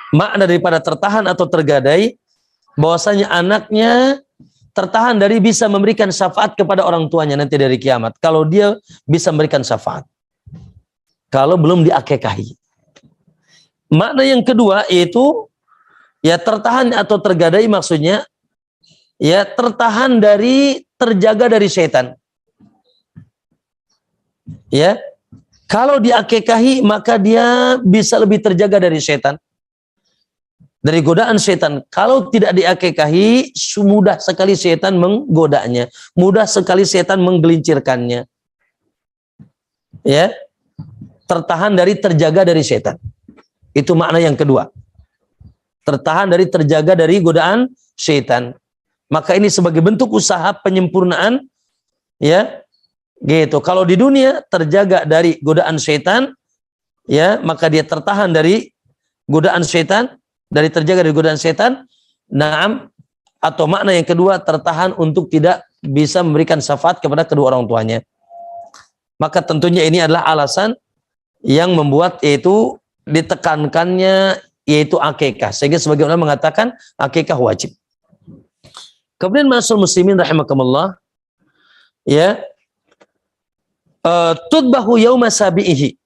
Makna daripada tertahan atau tergadai, bahwasanya anaknya tertahan dari bisa memberikan syafaat kepada orang tuanya nanti dari kiamat. Kalau dia bisa memberikan syafaat. Kalau belum diakekahi. Makna yang kedua yaitu, ya tertahan atau tergadai maksudnya, ya tertahan dari, terjaga dari setan. Ya. Kalau diakekahi maka dia bisa lebih terjaga dari setan. Dari godaan setan. Kalau tidak diakekahi, mudah sekali setan menggodanya. Mudah sekali setan menggelincirkannya. Ya. Tertahan dari, terjaga dari setan. Itu makna yang kedua. Tertahan dari, terjaga dari godaan setan. Maka ini sebagai bentuk usaha penyempurnaan, ya. Gitu. Kalau di dunia terjaga dari godaan setan, ya, maka dia tertahan dari godaan setan. Dari terjaga dari godaan setan, naam, atau makna yang kedua tertahan untuk tidak bisa memberikan syafaat kepada kedua orang tuanya. Maka tentunya ini adalah alasan yang membuat yaitu ditekankannya yaitu akikah. Sehingga sebagian orang mengatakan akikah wajib. Kemudian ma'asyiral muslimin rahimakumullah, ya, tudbahu yauma sabi'ihi.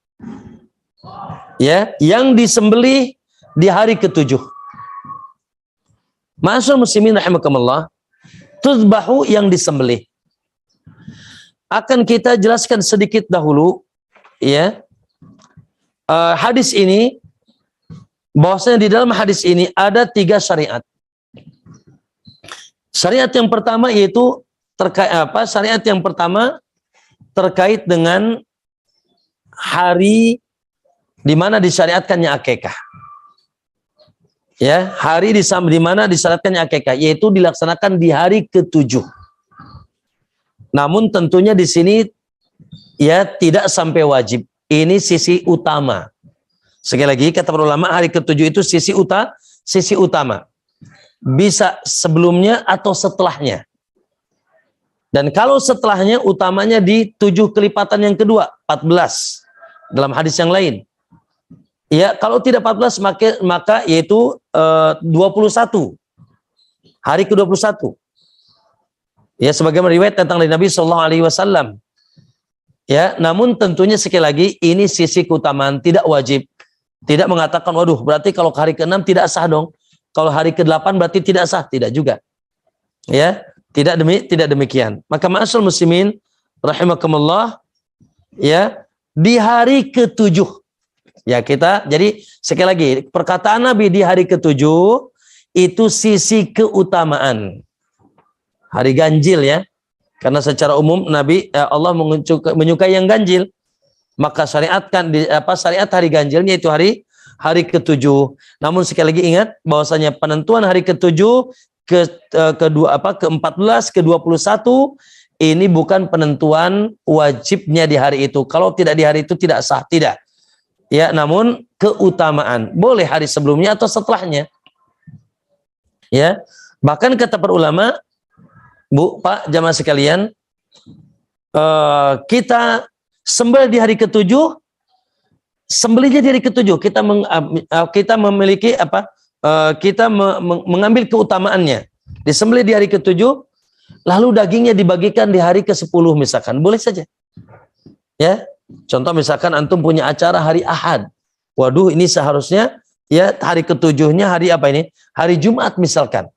Ya, yang disembelih di hari ke-7. Ma'asyiral muslimin rahimakumullah, tuzbahu yang disembelih. Akan kita jelaskan sedikit dahulu, ya. Hadis ini, bahwasanya di dalam hadis ini ada 3 syariat. Syariat yang pertama yaitu terkait apa? Syariat yang pertama terkait dengan hari di mana disyariatkannya akikah. Ya, hari di mana disyaratkannya akikah, yaitu dilaksanakan di hari ke-7. Namun tentunya di sini ya tidak sampai wajib. Ini sisi utama. Sekali lagi kata para ulama, hari ke-7 itu sisi utama. Bisa sebelumnya atau setelahnya. Dan kalau setelahnya, utamanya di 7 kelipatan yang kedua, 14 dalam hadis yang lain. Ya, kalau tidak 14 maka yaitu 21. Hari ke-21. Ya, sebagaimana riwayat tentang dari Nabi sallallahu alaihi wasallam. Ya, namun tentunya sekali lagi ini sisi keutamaan, tidak wajib. Tidak mengatakan waduh, berarti kalau hari ke-6 tidak sah dong. Kalau hari ke-8 berarti tidak sah, tidak juga. Ya, tidak demikian. Maka ma'asyiral muslimin rahimakumullah, ya, di hari ke-7. Ya, kita jadi sekali lagi perkataan Nabi di hari ke-7 itu sisi keutamaan. Hari ganjil ya. Karena secara umum Nabi Allah menyukai yang ganjil. Maka syariatkan syariat hari ganjilnya itu hari ke-7. Namun sekali lagi ingat bahwasanya penentuan hari ke-7 ke-14 ke-21 ini bukan penentuan wajibnya di hari itu. Kalau tidak di hari itu tidak sah, tidak. Ya, namun keutamaan boleh hari sebelumnya atau setelahnya. Ya, bahkan kata para ulama, Bu, Pak, jamaah sekalian, kita sembelih di hari ketujuh, sembelihnya di hari ketujuh, kita memiliki apa? Kita mengambil keutamaannya. Disembelih di hari ketujuh, lalu dagingnya dibagikan di hari ke-10 misalkan, boleh saja. Ya, contoh misalkan antum punya acara hari Ahad. Waduh, ini seharusnya ya hari ketujuhnya hari apa ini? Hari Jumat misalkan.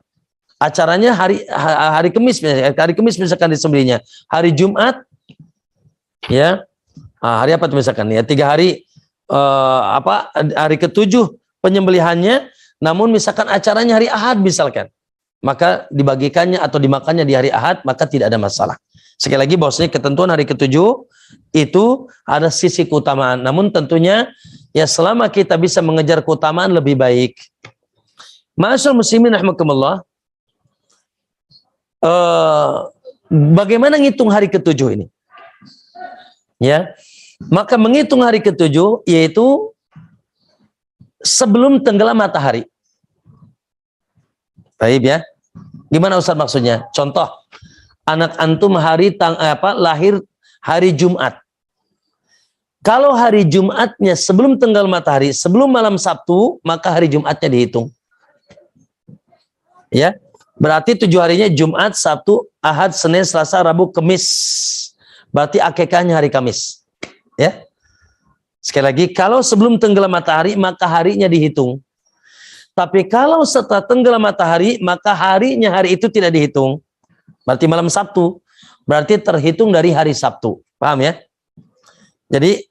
Acaranya hari Kamis, hari Kamis misalkan disembelihnya. Hari Jumat, ya, hari apa tuh misalkan? Ya 3 hari hari ketujuh penyembelihannya. Namun misalkan acaranya hari Ahad misalkan, maka dibagikannya atau dimakannya di hari Ahad, maka tidak ada masalah. Sekali lagi bahwasanya ketentuan hari ketujuh itu ada sisi keutamaan. Namun tentunya ya selama kita bisa mengejar keutamaan lebih baik. Ma'asyiral muslimin rahimakumullah. Bagaimana ngitung hari ketujuh ini? Ya, maka menghitung hari ketujuh yaitu sebelum tenggelam matahari. Baik ya. Gimana Ustaz maksudnya? Contoh, anak antum lahir hari Jumat. Kalau hari Jumatnya sebelum tenggelam matahari, sebelum malam Sabtu, maka hari Jumatnya dihitung. Ya. Berarti 7 harinya Jumat, Sabtu, Ahad, Senin, Selasa, Rabu, Kamis. Berarti akikahnya hari Kamis. Ya. Sekali lagi, kalau sebelum tenggelam matahari, maka harinya dihitung. Tapi kalau setelah tenggelam matahari, maka harinya hari itu tidak dihitung. Berarti malam Sabtu. Berarti terhitung dari hari Sabtu. Paham ya? Jadi,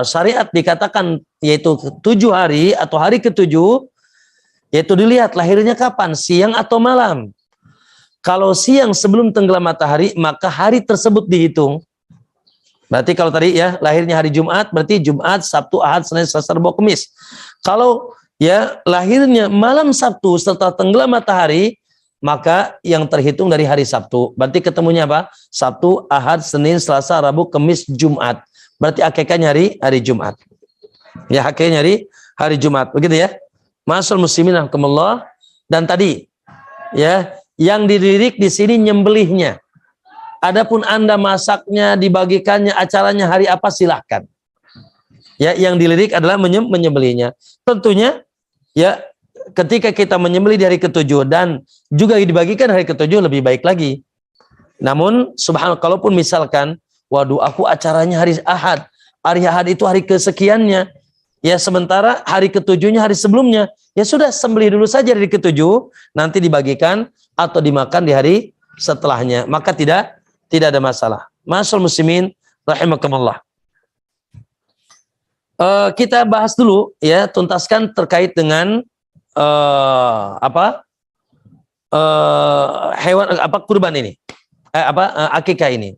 syariat dikatakan yaitu 7 hari atau hari ke-7, yaitu dilihat lahirnya kapan, siang atau malam. Kalau siang sebelum tenggelam matahari, maka hari tersebut dihitung. Berarti kalau tadi ya lahirnya hari Jumat, berarti Jumat, Sabtu, Ahad, Senin, Selasa, Rabu, Kamis. Kalau ya lahirnya malam Sabtu setelah tenggelam matahari, maka yang terhitung dari hari Sabtu. Berarti ketemunya apa? Sabtu, Ahad, Senin, Selasa, Rabu, Kamis, Jumat. Berarti akikahnya hari Jumat. Ya, akikahnya hari Jumat. Begitu ya. Ma'asyiral muslimin rahimakumullah. Dan tadi ya, yang dilirik di sini nyembelihnya. Adapun Anda masaknya, dibagikannya, acaranya hari apa silahkan. Ya, yang dilirik adalah menyembelihnya. Tentunya ya ketika kita menyembelih di hari ke-7 dan juga dibagikan hari ke-7 lebih baik lagi. Namun subhanallah, kalaupun misalkan waduh aku acaranya hari Ahad. Hari Ahad itu hari kesekiannya. Ya sementara hari ke-7-nya hari sebelumnya, ya sudah sembelih dulu saja hari ke-7, nanti dibagikan atau dimakan di hari setelahnya, maka tidak ada masalah. Ma'asyiral muslimin rahimakumullah. Kita bahas dulu ya, tuntaskan terkait dengan hewan kurban ini. Akikah ini.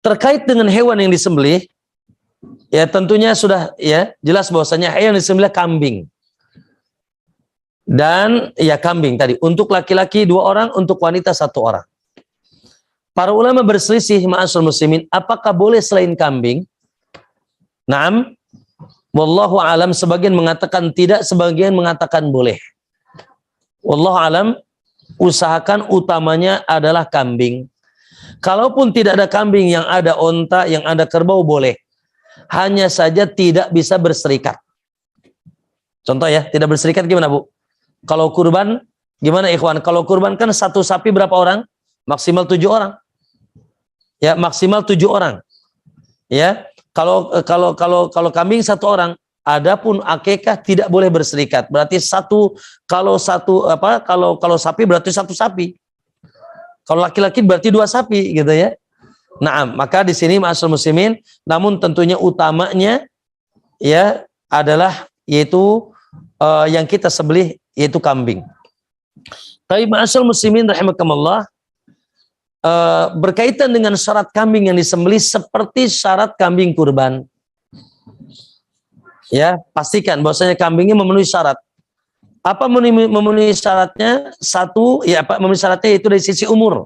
Terkait dengan hewan yang disembelih, ya tentunya sudah ya jelas bahwasanya yang disembelih kambing. Dan ya kambing tadi untuk laki-laki 2 orang, untuk wanita 1 orang. Para ulama berselisih ma'asyiral muslimin, apakah boleh selain kambing? Naam, wallahu alam, sebagian mengatakan tidak, sebagian mengatakan boleh. Wallahu alam, usahakan utamanya adalah kambing. Kalaupun tidak ada kambing, yang ada onta, yang ada kerbau boleh. Hanya saja tidak bisa berserikat. Contoh ya, tidak berserikat gimana Bu? Kalau kurban, gimana ikhwan? Kalau kurban kan 1 sapi berapa orang? Maksimal 7 orang. Ya, maksimal 7 orang. Ya, kalau kambing 1 orang. Adapun akikah tidak boleh berserikat. Berarti kalau sapi berarti 1 sapi. Kalau laki-laki berarti 2 sapi gitu ya. Nah, maka di sini ma'asyiral muslimin, namun tentunya utamanya ya adalah yaitu yang kita sembelih yaitu kambing. Tapi ma'asyiral muslimin rahimakumullah, berkaitan dengan syarat kambing yang disembelih seperti syarat kambing kurban. Ya, pastikan bahwasanya kambingnya memenuhi syarat. Apa memenuhi syaratnya? Memenuhi syaratnya itu dari sisi umur.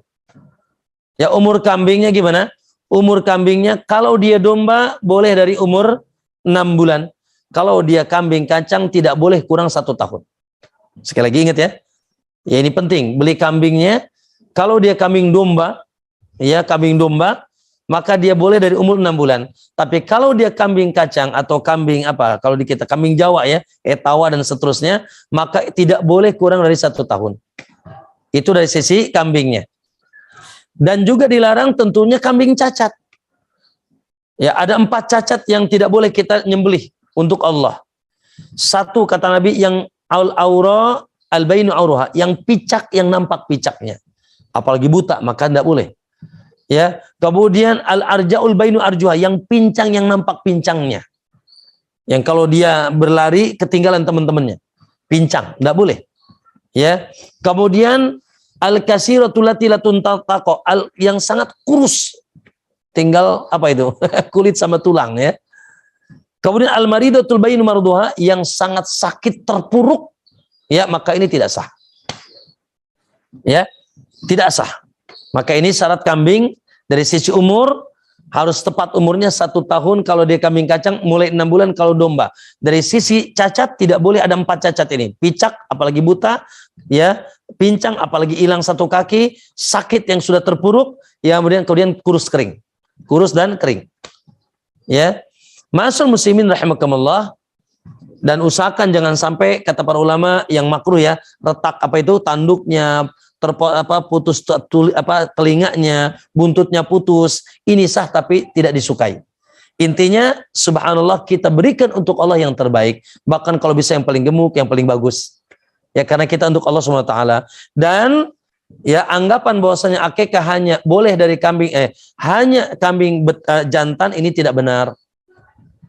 Ya, umur kambingnya gimana? Umur kambingnya kalau dia domba boleh dari umur 6 bulan. Kalau dia kambing kacang tidak boleh kurang 1 tahun. Sekali lagi ingat ya. Ya ini penting, beli kambingnya. Kalau dia kambing domba, ya kambing domba, maka dia boleh dari umur 6 bulan. Tapi kalau dia kambing kacang atau kambing apa, kalau di kita kambing Jawa ya, etawa dan seterusnya, maka tidak boleh kurang dari 1 tahun. Itu dari sisi kambingnya. Dan juga dilarang tentunya kambing cacat. Ya, ada 4 cacat yang tidak boleh kita nyembelih untuk Allah. 1 kata Nabi yang al-aura al-bainu auruha, yang picak, yang nampak picaknya. Apalagi buta, maka tidak boleh. Ya, kemudian al-arja'ul bainu arjuha, yang pincang, yang nampak pincangnya. Yang kalau dia berlari ketinggalan teman-temannya. Pincang, tidak boleh. Ya. Kemudian al-kasiratul lati latun taqa, yang sangat kurus. Tinggal apa itu? Kulit sama tulang ya. Kemudian al-maridatul bainu marduha, yang sangat sakit terpuruk, ya, maka ini tidak sah. Ya, tidak sah. Maka ini syarat kambing dari sisi umur harus tepat umurnya 1 tahun kalau dia kambing kacang, mulai 6 bulan kalau domba. Dari sisi cacat tidak boleh ada 4 cacat ini. Picak apalagi buta, ya, pincang apalagi hilang 1 kaki, sakit yang sudah terpuruk, ya, kemudian kurus kering. Kurus dan kering. Ya. Ma'asyiral muslimin rahimakumullah, dan usahakan jangan sampai kata para ulama yang makruh ya, retak apa itu tanduknya, putus telinganya, buntutnya putus, ini sah tapi tidak disukai. Intinya subhanallah, kita berikan untuk Allah yang terbaik, bahkan kalau bisa yang paling gemuk, yang paling bagus. Ya, karena kita untuk Allah SWT. Dan ya, anggapan bahwasanya akikah hanya boleh dari kambing hanya kambing jantan, ini tidak benar.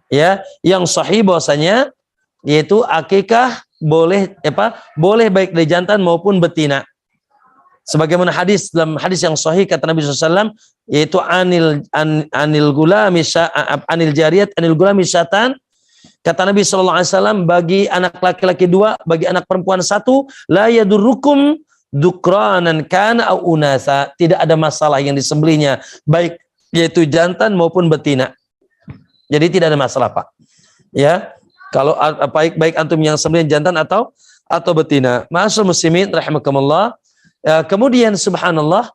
Ya, yang sahih bahwasanya yaitu akikah boleh boleh baik dari jantan maupun betina. Sebagaimana hadis, dalam hadis yang sahih kata Nabi SAW, yaitu anil jariyat anil gulami syatan, kata Nabi SAW, bagi anak laki-laki 2, bagi anak perempuan 1, la yadurrukum dukranan kana au unasa, tidak ada masalah yang disembelihnya baik yaitu jantan maupun betina. Jadi tidak ada masalah, Pak. Ya, kalau baik antum yang sembelih jantan atau betina. Ma'asyiral muslimin rahimakumullah. Kemudian subhanallah,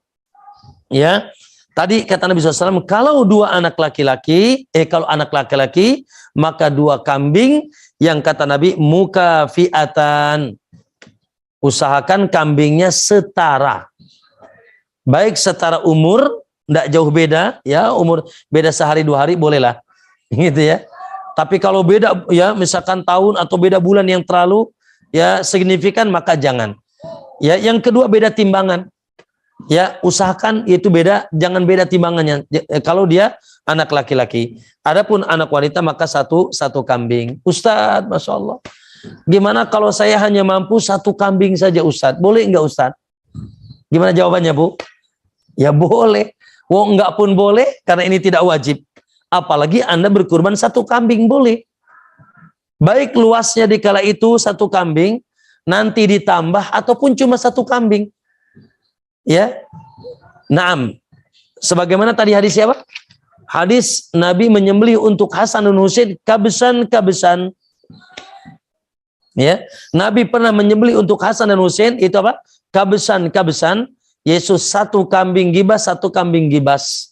ya, tadi kata Nabi SAW, kalau 2 anak laki-laki, kalau anak laki-laki, maka 2 kambing yang kata Nabi mukafiatan. Usahakan kambingnya setara. Baik setara umur, tidak jauh beda, ya, umur beda sehari 2 hari bolehlah. Gitu ya. Tapi kalau beda ya, misalkan tahun atau beda bulan yang terlalu ya signifikan, maka jangan. Ya, yang kedua beda timbangan. Ya, usahakan itu beda, jangan beda timbangannya. Kalau dia anak laki-laki, adapun anak wanita maka satu kambing. Ustadz, masya Allah. Gimana kalau saya hanya mampu 1 kambing saja, Ustadz? Boleh enggak, Ustadz? Gimana jawabannya, Bu? Ya boleh. Enggak pun boleh, karena ini tidak wajib. Apalagi Anda berkurban 1 kambing, boleh. Baik luasnya dikala itu 1 kambing, nanti ditambah ataupun cuma 1 kambing. Ya. Naam. Sebagaimana tadi hadis siapa? Hadis Nabi menyembelih untuk Hasan dan Husain kabsan. Ya. Nabi pernah menyembelih untuk Hasan dan Husain itu apa? Kabsan. Yesus 1 kambing gibas, 1 kambing gibas.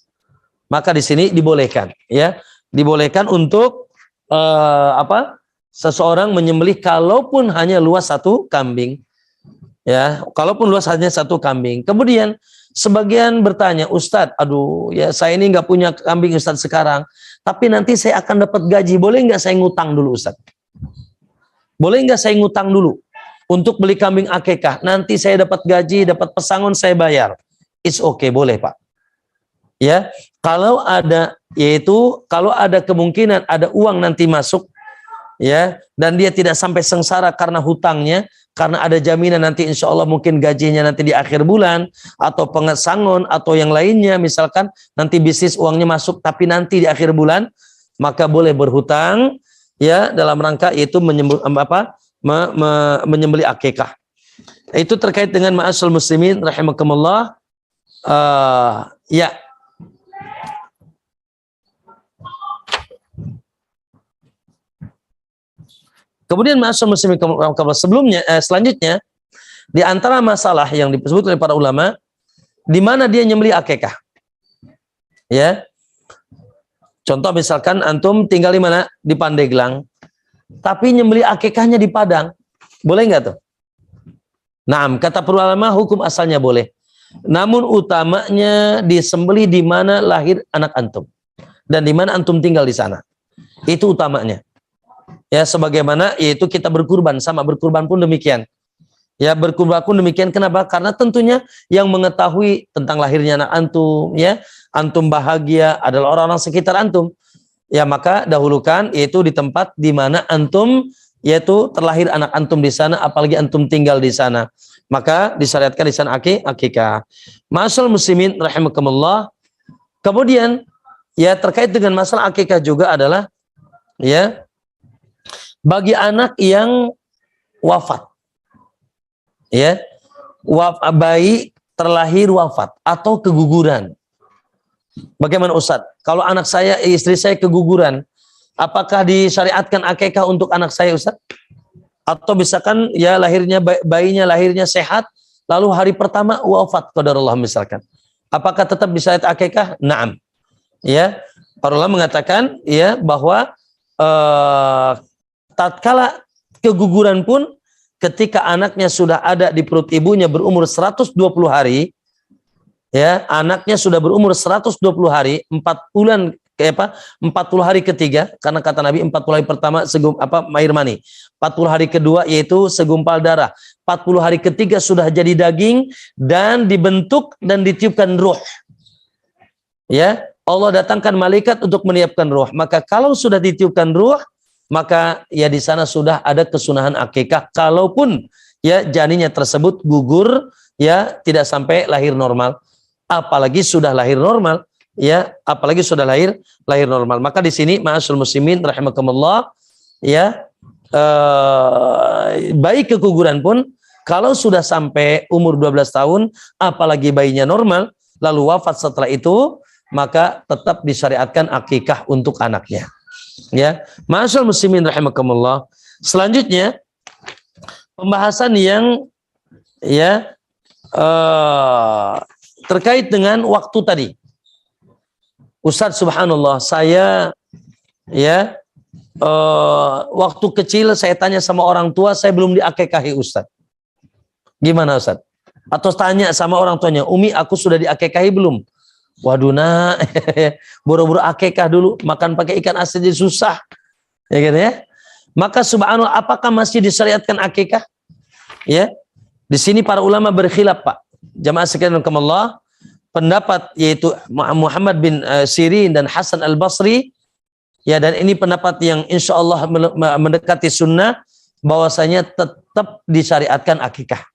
Maka di sini dibolehkan, ya. Dibolehkan untuk seseorang menyembelih kalaupun hanya luas 1 kambing. Ya, kalaupun luas hanya 1 kambing. Kemudian sebagian bertanya, Ustadz, aduh ya saya ini nggak punya kambing Ustadz sekarang, tapi nanti saya akan dapat gaji, boleh nggak saya ngutang dulu Ustadz? Boleh nggak saya ngutang dulu untuk beli kambing akikah? Nanti saya dapat gaji, dapat pesangon, saya bayar. It's okay, boleh Pak. Ya, kalau ada kemungkinan ada uang nanti masuk, ya, dan dia tidak sampai sengsara karena hutangnya, karena ada jaminan nanti insya Allah mungkin gajinya nanti di akhir bulan, atau pengesangon, atau yang lainnya, misalkan nanti bisnis uangnya masuk, tapi nanti di akhir bulan, maka boleh berhutang, ya, dalam rangka itu menyembelih akikah. Itu terkait dengan ma'asyiral muslimin rahimakumullah. Ya. Kemudian ma'asyiral muslimin sebelumnya selanjutnya di antara masalah yang disebut oleh para ulama di mana dia nyembelih akikah. Ya. Contoh misalkan antum tinggal di mana? Di Pandeglang. Tapi nyembelih akikahnya di Padang. Boleh nggak tuh? Nah, kata para ulama hukum asalnya boleh. Namun utamanya disembelih di mana lahir anak antum dan di mana antum tinggal di sana. Itu utamanya. Ya, sebagaimana yaitu kita berkurban, sama berkurban pun demikian. Ya, berkurban pun demikian. Kenapa? Karena tentunya yang mengetahui tentang lahirnya anak antum, ya, antum bahagia adalah orang-orang sekitar antum. Ya, maka dahulukan yaitu di tempat di mana antum yaitu terlahir anak antum di sana, apalagi antum tinggal di sana. Maka disyariatkan di sana akikah. Ma'asyiral muslimin rahimakumullah. Kemudian ya terkait dengan masalah akikah juga adalah ya bagi anak yang wafat. Ya, bayi terlahir wafat atau keguguran. Bagaimana Ustaz? Kalau anak saya, istri saya keguguran, apakah disyariatkan akikah untuk anak saya Ustaz? Atau misalkan ya lahirnya bayinya lahirnya sehat, lalu hari pertama wafat qadarullah misalkan. Apakah tetap disyariat akikah? Naam. Ya, para ulama mengatakan ya bahwa tatkala keguguran pun ketika anaknya sudah ada di perut ibunya berumur 120 hari, ya, anaknya sudah berumur 120 hari, 4 bulan 40 hari ketiga, karena kata Nabi 40 hari pertama air mani, 40 hari kedua yaitu segumpal darah, 40 hari ketiga sudah jadi daging dan dibentuk dan ditiupkan ruh. Ya, Allah datangkan malaikat untuk meniupkan ruh. Maka kalau sudah ditiupkan ruh, maka ya di sana sudah ada kesunahan akikah, kalaupun ya janinnya tersebut gugur, ya tidak sampai lahir normal, apalagi sudah lahir normal, ya apalagi sudah lahir normal. Maka di sini ma'asyiral muslimin rahimakumullah, ya bayi keguguran pun kalau sudah sampai umur 12 tahun, apalagi bayinya normal, lalu wafat setelah itu, maka tetap disyariatkan akikah untuk anaknya. Ya, ma'asyiral muslimin rahimakumullah. Selanjutnya pembahasan yang ya terkait dengan waktu tadi. Ustaz, subhanallah, saya ya waktu kecil saya tanya sama orang tua, saya belum diakikahi Ustaz. Gimana Ustaz? Atau tanya sama orang tuanya, Umi aku sudah diakikahi belum? Waduh nak, buru-buru akikah dulu, makan pakai ikan asin jadi susah, ya kan ya? Maka subhanallah, apakah masih disyariatkan akikah? Ya, di sini para ulama berkhilaf Pak. Jamaah sekalian rahimakumullah, pendapat yaitu Muhammad bin Sirin dan Hasan al-Basri, ya, dan ini pendapat yang insya Allah mendekati sunnah, bahwasanya tetap disyariatkan akikah.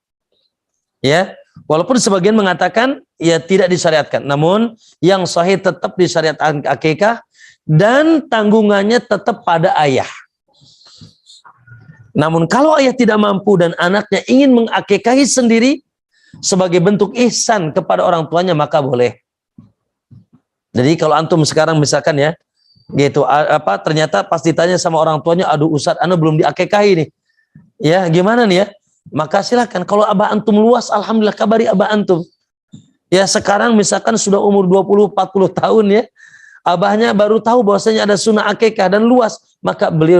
Ya. Walaupun sebagian mengatakan ya tidak disyariatkan, namun yang sahih tetap disyariatkan akikah dan tanggungannya tetap pada ayah. Namun kalau ayah tidak mampu dan anaknya ingin mengakikahi sendiri sebagai bentuk ihsan kepada orang tuanya, maka boleh. Jadi kalau antum sekarang misalkan ya, gitu ternyata pas ditanya sama orang tuanya, aduh Ustaz, ana belum diakikahi nih. Ya, gimana nih ya? Maka silakan, kalau abah antum luas, alhamdulillah, kabari abah antum. Ya sekarang misalkan sudah umur 20-40 tahun ya, abahnya baru tahu bahwasanya ada sunnah akikah dan luas, maka beliau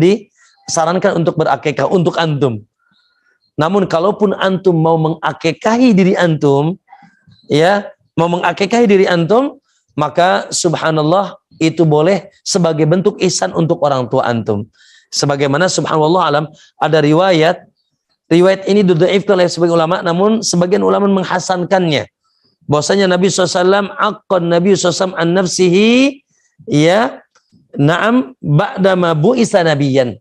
disarankan untuk berakikah untuk antum. Namun kalaupun antum mau mengakikahi diri antum, ya, mau mengakikahi diri antum, maka subhanallah itu boleh sebagai bentuk ihsan untuk orang tua antum. Sebagaimana subhanallah alam ada riwayat ini didhaifkan oleh sebagian ulama, namun sebagian ulama menghasankannya. Bahwasanya Nabi SAW aqan Nabi SAW an nafsihi, ya, na'am, ba'dama bu'isa nabiyan.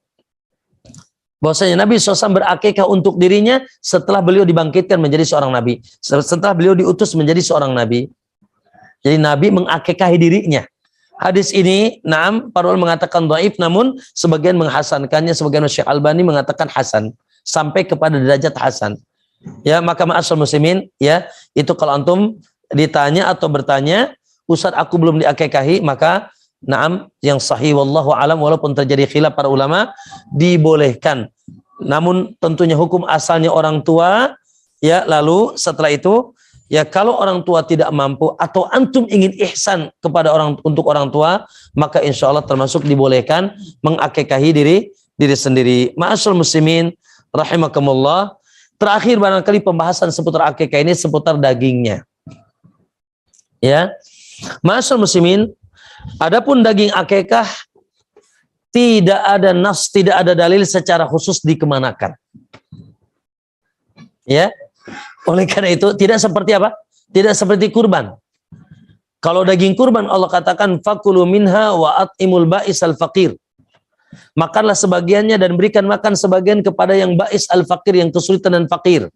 Bahwasanya Nabi SAW berakikah untuk dirinya setelah beliau dibangkitkan menjadi seorang nabi, setelah beliau diutus menjadi seorang nabi. Jadi Nabi mengakikahi dirinya. Hadis ini, na'am, para ulama mengatakan dhaif, namun sebagian menghasankannya, sebagian Syekh Albani mengatakan hasan, sampai kepada derajat hasan. Ya, maka ma'asyiral muslimin, ya, itu kalau antum ditanya atau bertanya, Ustaz aku belum diakikahi, maka Naam, yang sahih wallahu alam, walaupun terjadi khilaf para ulama, dibolehkan. Namun tentunya hukum asalnya orang tua, ya. Lalu setelah itu, ya, kalau orang tua tidak mampu atau antum ingin ihsan kepada untuk orang tua, maka insya Allah termasuk dibolehkan mengakekahi diri sendiri. Ma'asyiral muslimin rahimakumullah. Terakhir barangkali pembahasan seputar akikah ini seputar dagingnya. Ya. Ma'asyiral muslimin, adapun daging akikah tidak ada nas, tidak ada dalil secara khusus dikemanakan. Ya. Oleh karena itu tidak seperti apa? Tidak seperti kurban. Kalau daging kurban Allah katakan fakulu minha wa at'imul ba'isal faqir. Makanlah sebagiannya dan berikan makan sebagian kepada yang ba'is al-faqir, yang kesulitan dan fakir.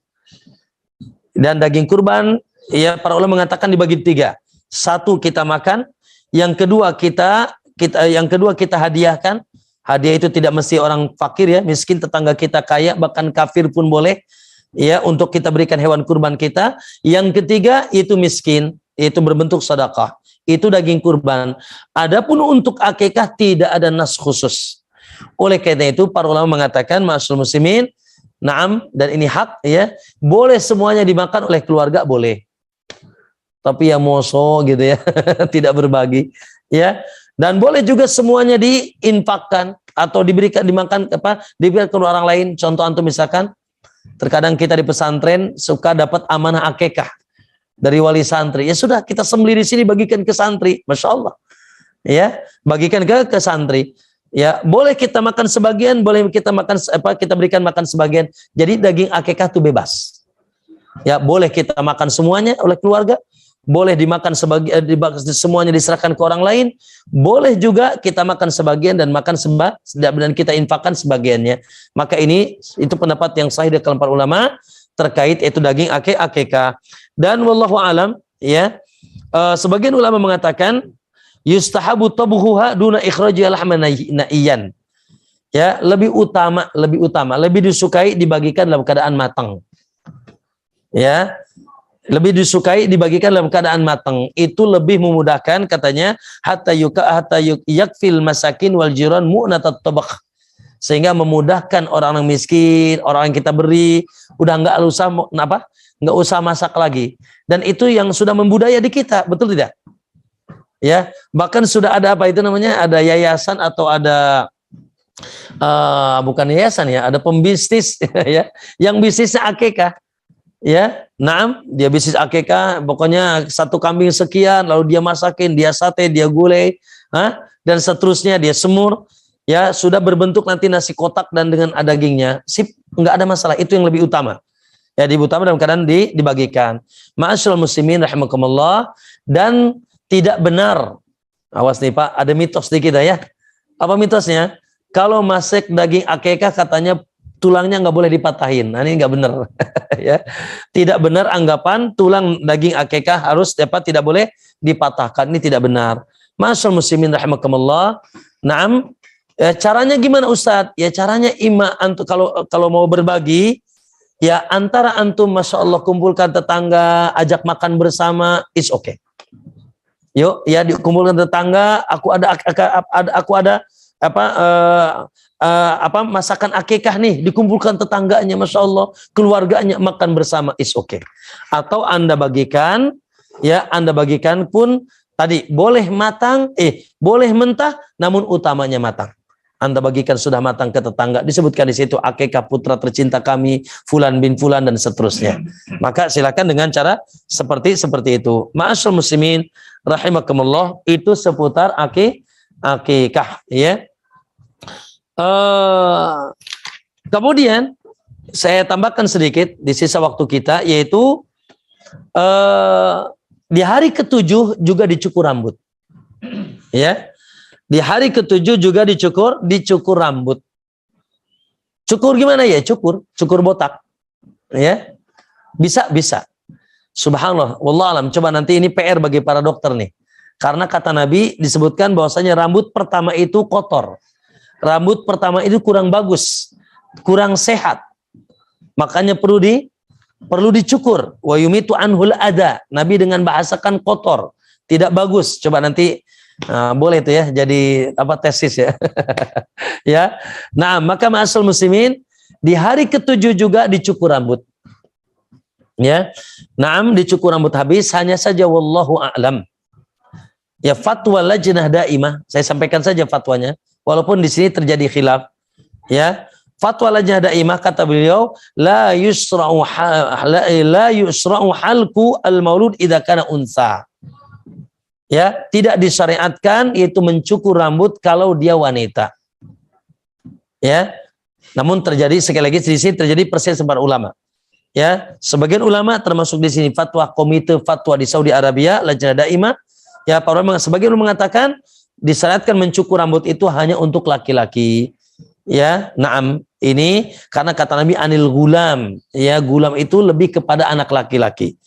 Dan daging kurban, ya, para ulama mengatakan dibagi 3. 1 kita makan, yang kedua kita hadiahkan. Hadiah itu tidak mesti orang fakir, ya, miskin, tetangga kita kaya, bahkan kafir pun boleh, ya, untuk kita berikan hewan kurban kita. Yang ketiga itu miskin, itu berbentuk sedekah. Itu daging kurban. Adapun untuk akikah tidak ada nas khusus. Oleh karena itu para ulama mengatakan, ma'asyiral muslimin, naam, dan ini hak, ya, boleh semuanya dimakan oleh keluarga, boleh. Tapi yang moso gitu, ya, tidak berbagi, ya. Dan boleh juga semuanya diinfakkan atau diberikan dimakan diberikan ke orang lain. Contoh antum misalkan, terkadang kita di pesantren suka dapat amanah akikah dari wali santri. Ya sudah, kita sembelih di sini, bagikan ke santri. Masya Allah. Ya, bagikan ke santri. Ya, boleh kita makan sebagian, boleh kita berikan makan sebagian. Jadi daging akikah itu bebas. Ya, boleh kita makan semuanya oleh keluarga, boleh dimakan sebagian, semuanya diserahkan ke orang lain, boleh juga kita makan sebagian dan dan kita infakkan sebagiannya. Maka itu pendapat yang sahih dari kalangan para ulama terkait itu daging akikah. Dan wallahu alam, ya, sebagian ulama mengatakan yustahabu tabghuha duna ikhraji lahman na'iyan. Ya, lebih utama, lebih disukai dibagikan dalam keadaan matang. Ya, lebih disukai dibagikan dalam keadaan matang. Itu lebih memudahkan katanya, hatta yakfil masakin wal jiran mu'natat tabakh. Sehingga memudahkan orang miskin, orang yang kita beri, udah enggak usah masak lagi. Dan itu yang sudah membudaya di kita, betul tidak? Ya, bahkan sudah ada ada yayasan atau ada bukan yayasan, ya, ada pembisnis ya, yang bisnisnya akikah. Ya, naam, dia bisnis akikah, pokoknya 1 kambing sekian, lalu dia masakin, dia sate, dia gulai, dan seterusnya, dia semur, ya, sudah berbentuk nanti nasi kotak dan dengan dagingnya, sip, enggak ada masalah, itu yang lebih utama. Ya, utama dalam keadaan dibagikan. Ma'asyiral muslimin rahimakumullah. Dan tidak benar, awas nih Pak, ada mitos di kita, ya. Apa mitosnya? Kalau masak daging akikah katanya tulangnya nggak boleh dipatahin. Nah, ini nggak benar. Ya, tidak benar anggapan tulang daging akikah harus tidak boleh dipatahkan. Ini tidak benar. Ma'asyiral muslimin rahimakumullah. Naam, caranya gimana Ustadz? Ya, caranya kalau mau berbagi, ya, antara antum masya Allah kumpulkan tetangga, ajak makan bersama, it's okay. Yuk, ya, dikumpulkan tetangga, aku ada masakan akikah nih, dikumpulkan tetangganya, masya Allah, keluarganya makan bersama, is okay. Atau Anda bagikan, ya, Anda bagikan pun tadi boleh matang, boleh mentah, namun utamanya matang. Anda bagikan sudah matang ke tetangga, disebutkan di situ akikah putra tercinta kami, Fulan bin Fulan dan seterusnya. Maka silakan dengan cara seperti itu. Ma'asyiral muslimin rahimakumullah, itu seputar akikah, ya. Kemudian saya tambahkan sedikit di sisa waktu kita, yaitu di hari ke-7 juga dicukur rambut, ya. Di hari ke-7 juga dicukur rambut. Cukur gimana ya? Cukur botak, ya. Bisa. Subhanallah, wallah alam. Coba nanti ini PR bagi para dokter nih. Karena kata Nabi disebutkan bahwasanya rambut pertama itu kotor. Rambut pertama itu kurang bagus, kurang sehat. Makanya perlu dicukur. Wa yumitu anhul ada. Nabi dengan bahasakan kotor, tidak bagus. Coba nanti Nah, boleh itu ya, jadi apa tesis ya. Ya. Nah, maka ma'asal muslimin, di hari ketujuh juga dicukur rambut. Ya. Naam, dicukur rambut habis, hanya saja wallahu a'lam. Ya, fatwa lajnah daimah, saya sampaikan saja fatwanya, walaupun di sini terjadi khilaf. Ya. Fatwa lajnah daimah kata beliau, la yusra'u halku al-maulud idza kana unsa. Ya, tidak disyariatkan yaitu mencukur rambut kalau dia wanita. Ya. Namun terjadi sekali lagi di sini terjadi perselisihan para ulama. Ya, sebagian ulama termasuk di sini fatwa komite fatwa di Saudi Arabia Lajnah Daimah, ya para ulama sebagian mengatakan disyariatkan mencukur rambut itu hanya untuk laki-laki. Ya, naam, ini karena kata Nabi anil gulam, ya gulam itu lebih kepada anak laki-laki.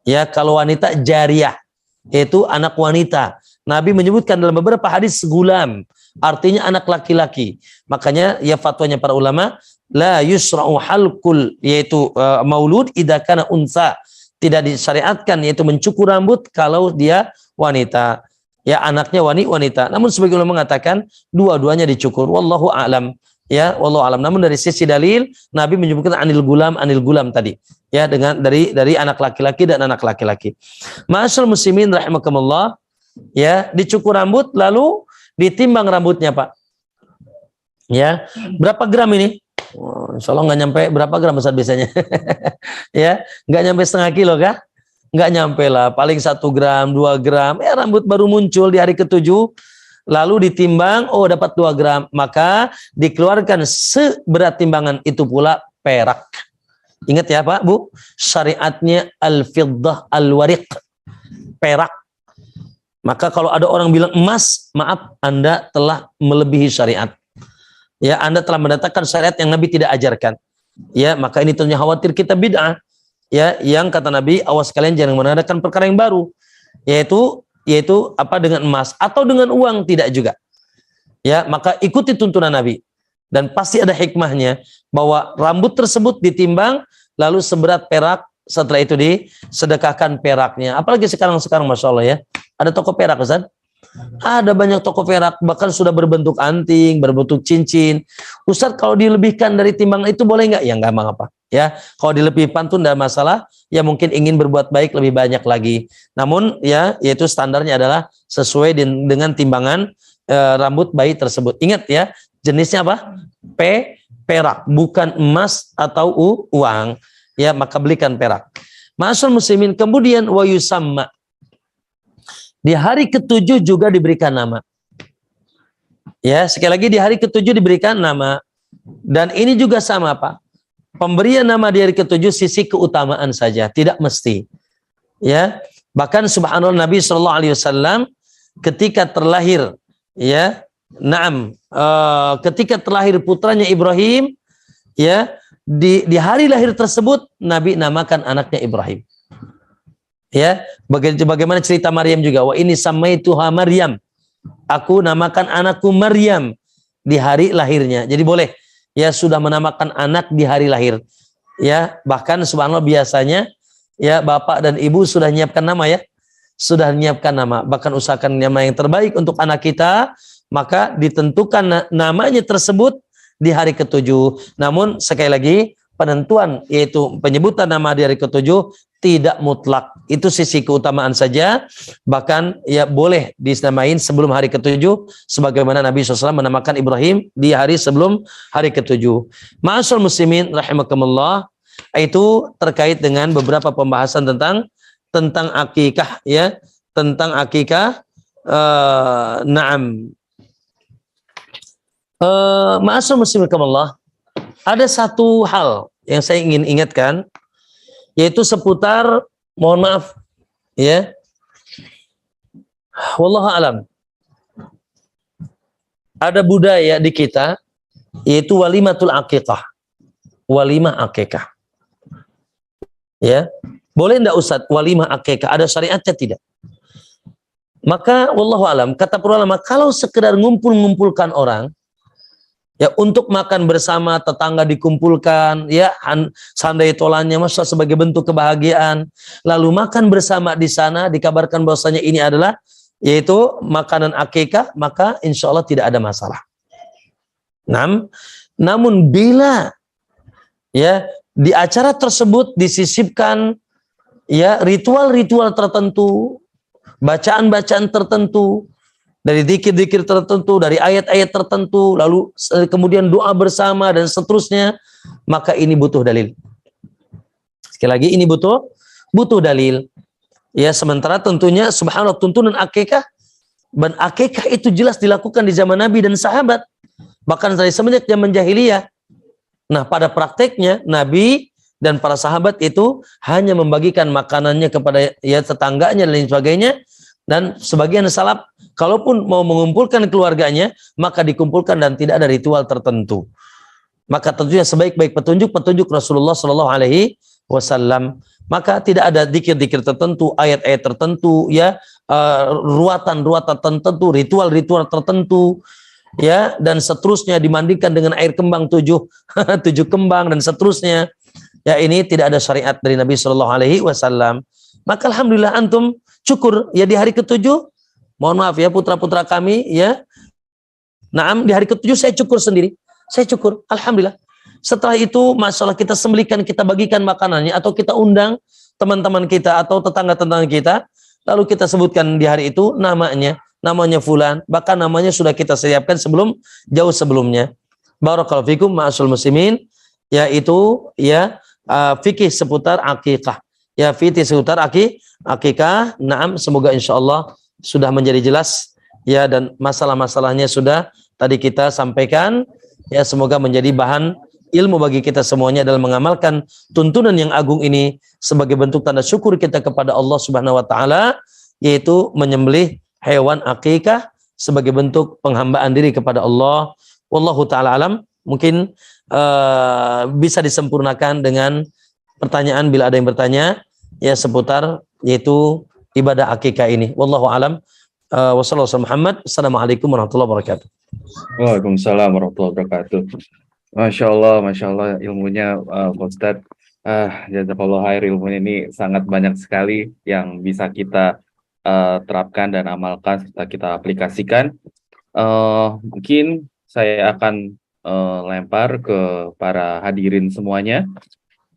Ya, kalau wanita jariyah, yaitu anak wanita. Nabi menyebutkan dalam beberapa hadis gulam, artinya anak laki-laki. Makanya ya fatwanya para ulama, la yusra'u halkul, yaitu maulud idza kana unsa. Tidak disyariatkan yaitu mencukur rambut kalau dia wanita. Ya, anaknya wanita. Namun sebagian ulama mengatakan dua-duanya dicukur. Wallahu a'lam. Ya, wallahu a'lam. Namun dari sisi dalil Nabi menyebutkan anil gulam tadi. Ya, dengan dari anak laki-laki dan anak laki-laki. Ma'asyiral muslimin rahimakumullah, ya, dicukur rambut lalu ditimbang rambutnya, Pak. Ya, berapa gram ini? Oh, insya Allah nggak nyampe berapa gram Ustaz biasanya. Ya, nggak nyampe setengah kilo kah? Nggak nyampe lah, paling 1 gram, 2 gram. Ya, rambut baru muncul di hari ketujuh, lalu ditimbang, oh dapat 2 gram. Maka dikeluarkan seberat timbangan itu pula perak. Ingat ya Pak, Bu, syariatnya al-fiddah al-wariq, perak. Maka kalau ada orang bilang emas, maaf, Anda telah melebihi syariat. Ya, Anda telah mendatangkan syariat yang Nabi tidak ajarkan. Ya, maka ini tentunya khawatir kita bid'ah. Ya, yang kata Nabi, awas kalian jangan mengadakan perkara yang baru. Yaitu apa, dengan emas atau dengan uang, tidak juga. Ya, maka ikuti tuntunan Nabi. Dan pasti ada hikmahnya bahwa rambut tersebut ditimbang lalu seberat perak, setelah itu disedekahkan peraknya. Apalagi sekarang Masya Allah ya, ada toko perak Ustaz. Ada banyak toko perak, bahkan sudah berbentuk anting, berbentuk cincin. Ustaz, kalau dilebihkan dari timbangan itu boleh nggak? Ya nggak mengapa. Ya, kalau dilebihkan pun tidak masalah. Ya mungkin ingin berbuat baik lebih banyak lagi. Namun ya, yaitu standarnya adalah sesuai dengan timbangan rambut bayi tersebut. Ingat ya, jenisnya apa? Perak, bukan emas atau uang. Ya, maka belikan perak. Ma'asyiral muslimin, kemudian wa yusamma. Di hari ketujuh juga diberikan nama. Ya, sekali lagi di hari ketujuh diberikan nama. Dan ini juga sama Pak. Pemberian nama di hari ketujuh sisi keutamaan saja, tidak mesti. Ya, bahkan subhanallah Nabi SAW ketika terlahir, ya, ketika terlahir putranya Ibrahim, ya, di hari lahir tersebut Nabi namakan anaknya Ibrahim. Ya, bagaimana cerita Maryam juga, wa ini samaituha Maryam, aku namakan anakku Maryam di hari lahirnya. Jadi boleh ya sudah menamakan anak di hari lahir. Ya, bahkan subhanallah biasanya ya bapak dan ibu sudah menyiapkan nama ya. Sudah menyiapkan nama, bahkan usahakan nama yang terbaik untuk anak kita, maka ditentukan namanya tersebut di hari ketujuh. Namun sekali lagi penentuan yaitu penyebutan nama di hari ketujuh tidak mutlak. Itu sisi keutamaan saja. Bahkan ya boleh dinamain sebelum hari ketujuh, sebagaimana Nabi SAW menamakan Ibrahim di hari sebelum hari ketujuh. Ma'asyiral muslimin rahimakumullah, itu terkait dengan beberapa pembahasan tentang akikah ya, tentang akikah. Ma'asyiral muslimin rahimakumullah, ada satu hal yang saya ingin ingatkan, yaitu seputar, mohon maaf ya, wallahu alam, ada budaya di kita yaitu walimatul akikah, walimah akikah. Ya, boleh enggak Ustadz walimah akikah? Ada syariatnya tidak? Maka wallahu alam, kata para ulama, kalau sekedar ngumpulkan orang ya untuk makan bersama, tetangga dikumpulkan, ya sandai tolannya masa sebagai bentuk kebahagiaan, lalu makan bersama di sana, dikabarkan bahwasanya ini adalah yaitu makanan akikah, maka insya Allah tidak ada masalah. Namun bila ya di acara tersebut disisipkan ya ritual-ritual tertentu, bacaan-bacaan tertentu, dari zikir-zikir tertentu, dari ayat-ayat tertentu, lalu kemudian doa bersama dan seterusnya, maka ini butuh dalil. Sekali lagi ini butuh dalil. Ya, sementara tentunya subhanallah tuntunan akikah, dan akikah itu jelas dilakukan di zaman Nabi dan sahabat, bahkan dari semenjak zaman jahiliyah. Nah, pada prakteknya Nabi dan para sahabat itu hanya membagikan makanannya kepada ya tetangganya dan lain sebagainya, dan sebagian salaf kalaupun mau mengumpulkan keluarganya maka dikumpulkan dan tidak ada ritual tertentu. Maka tentunya sebaik-baik petunjuk Rasulullah Shallallahu Alaihi Wasallam. Maka tidak ada zikir-zikir tertentu, ayat-ayat tertentu, ya ruatan-ruatan tertentu, ritual-ritual tertentu, ya dan seterusnya, dimandikan dengan air kembang 7 kembang dan seterusnya. Ya, ini tidak ada syariat dari Nabi Shallallahu Alaihi Wasallam. Maka alhamdulillah antum syukur ya di hari ke-7. Mohon maaf ya putra-putra kami ya. Naam, di hari ke-7 saya cukur sendiri. Saya cukur, alhamdulillah. Setelah itu masalah kita sembelihkan, kita bagikan makanannya, atau kita undang teman-teman kita atau tetangga-tetangga kita, lalu kita sebutkan di hari itu namanya fulan, bahkan namanya sudah kita siapkan jauh sebelumnya. Barakallahu fikum ma'asul muslimin, yaitu ya fikih seputar akikah. Ya, fikih seputar akikah. Naam, semoga insyaallah sudah menjadi jelas ya, dan masalah-masalahnya sudah tadi kita sampaikan. Ya, semoga menjadi bahan ilmu bagi kita semuanya dalam mengamalkan tuntunan yang agung ini sebagai bentuk tanda syukur kita kepada Allah Subhanahu wa taala, yaitu menyembelih hewan akikah sebagai bentuk penghambaan diri kepada Allah. Wallahu taala alam. Mungkin bisa disempurnakan dengan pertanyaan bila ada yang bertanya ya seputar yaitu ibadah akikah ini. Wallahu alam. Wassalamualaikum Muhammad. Assalamualaikum warahmatullahi wabarakatuh. Waalaikumsalam warahmatullahi wabarakatuh. Masya Allah ilmunya Pak Ustadz. Jazakallah khair, ilmunya ini sangat banyak sekali yang bisa kita terapkan dan amalkan serta kita aplikasikan. Mungkin saya akan lempar ke para hadirin semuanya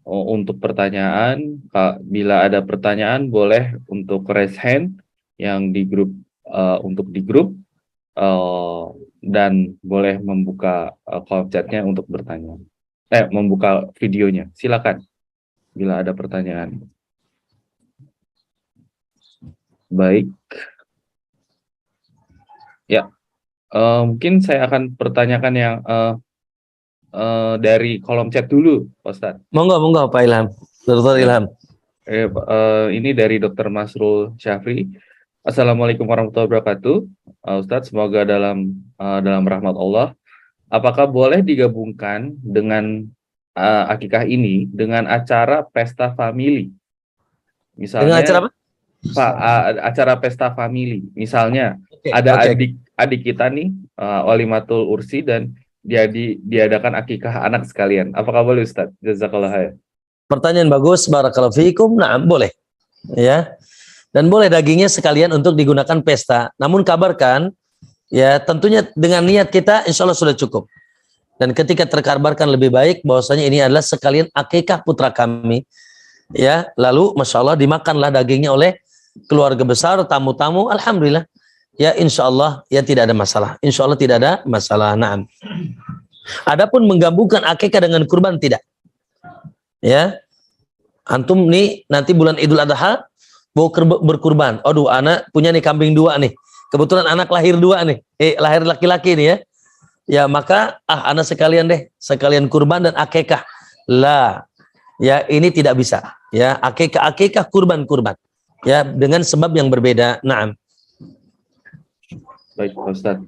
untuk pertanyaan. Bila ada pertanyaan boleh untuk raise hand yang di grup, untuk di grup, dan boleh membuka kolom chatnya untuk bertanya. Membuka videonya. Silakan bila ada pertanyaan. Baik. Ya, mungkin saya akan pertanyakan yang dari kolom chat dulu, Pak Ustadz. Monggo Pak Ilham, Dr. Ilham. Ini dari Dr. Masrul Syafri. Assalamualaikum warahmatullahi wabarakatuh. Ustadz, semoga dalam rahmat Allah. Apakah boleh digabungkan dengan akikah ini dengan acara pesta family? Misalnya, dengan acara apa? Pak, acara pesta family. Misalnya ada adik kita nih, walimatul ursi, dan diadakan akikah anak sekalian. Apakah boleh, Ustadz? Jazakallah khair. Pertanyaan bagus, barakallahu fiikum. Nah, boleh. Ya. Dan boleh dagingnya sekalian untuk digunakan pesta. Namun kabarkan, ya tentunya dengan niat kita insya Allah sudah cukup. Dan ketika terkabarkan lebih baik bahwasanya ini adalah sekalian akikah putra kami. Ya, lalu masya Allah dimakanlah dagingnya oleh keluarga besar, tamu-tamu. Alhamdulillah. Ya insya Allah ya tidak ada masalah. Insya Allah tidak ada masalah. Naam. Adapun menggabungkan akikah dengan kurban tidak. Ya, antum nih nanti bulan Idul Adha mau berkurban. Aduh, anak punya nih kambing 2 nih. Kebetulan anak lahir 2 nih. Lahir laki-laki nih ya. Ya, maka anak sekalian deh, sekalian kurban dan akikah. Lah. Ya, ini tidak bisa. Ya, akikah kurban. Ya, dengan sebab yang berbeda. Naam. Baik, Pak Ustadz.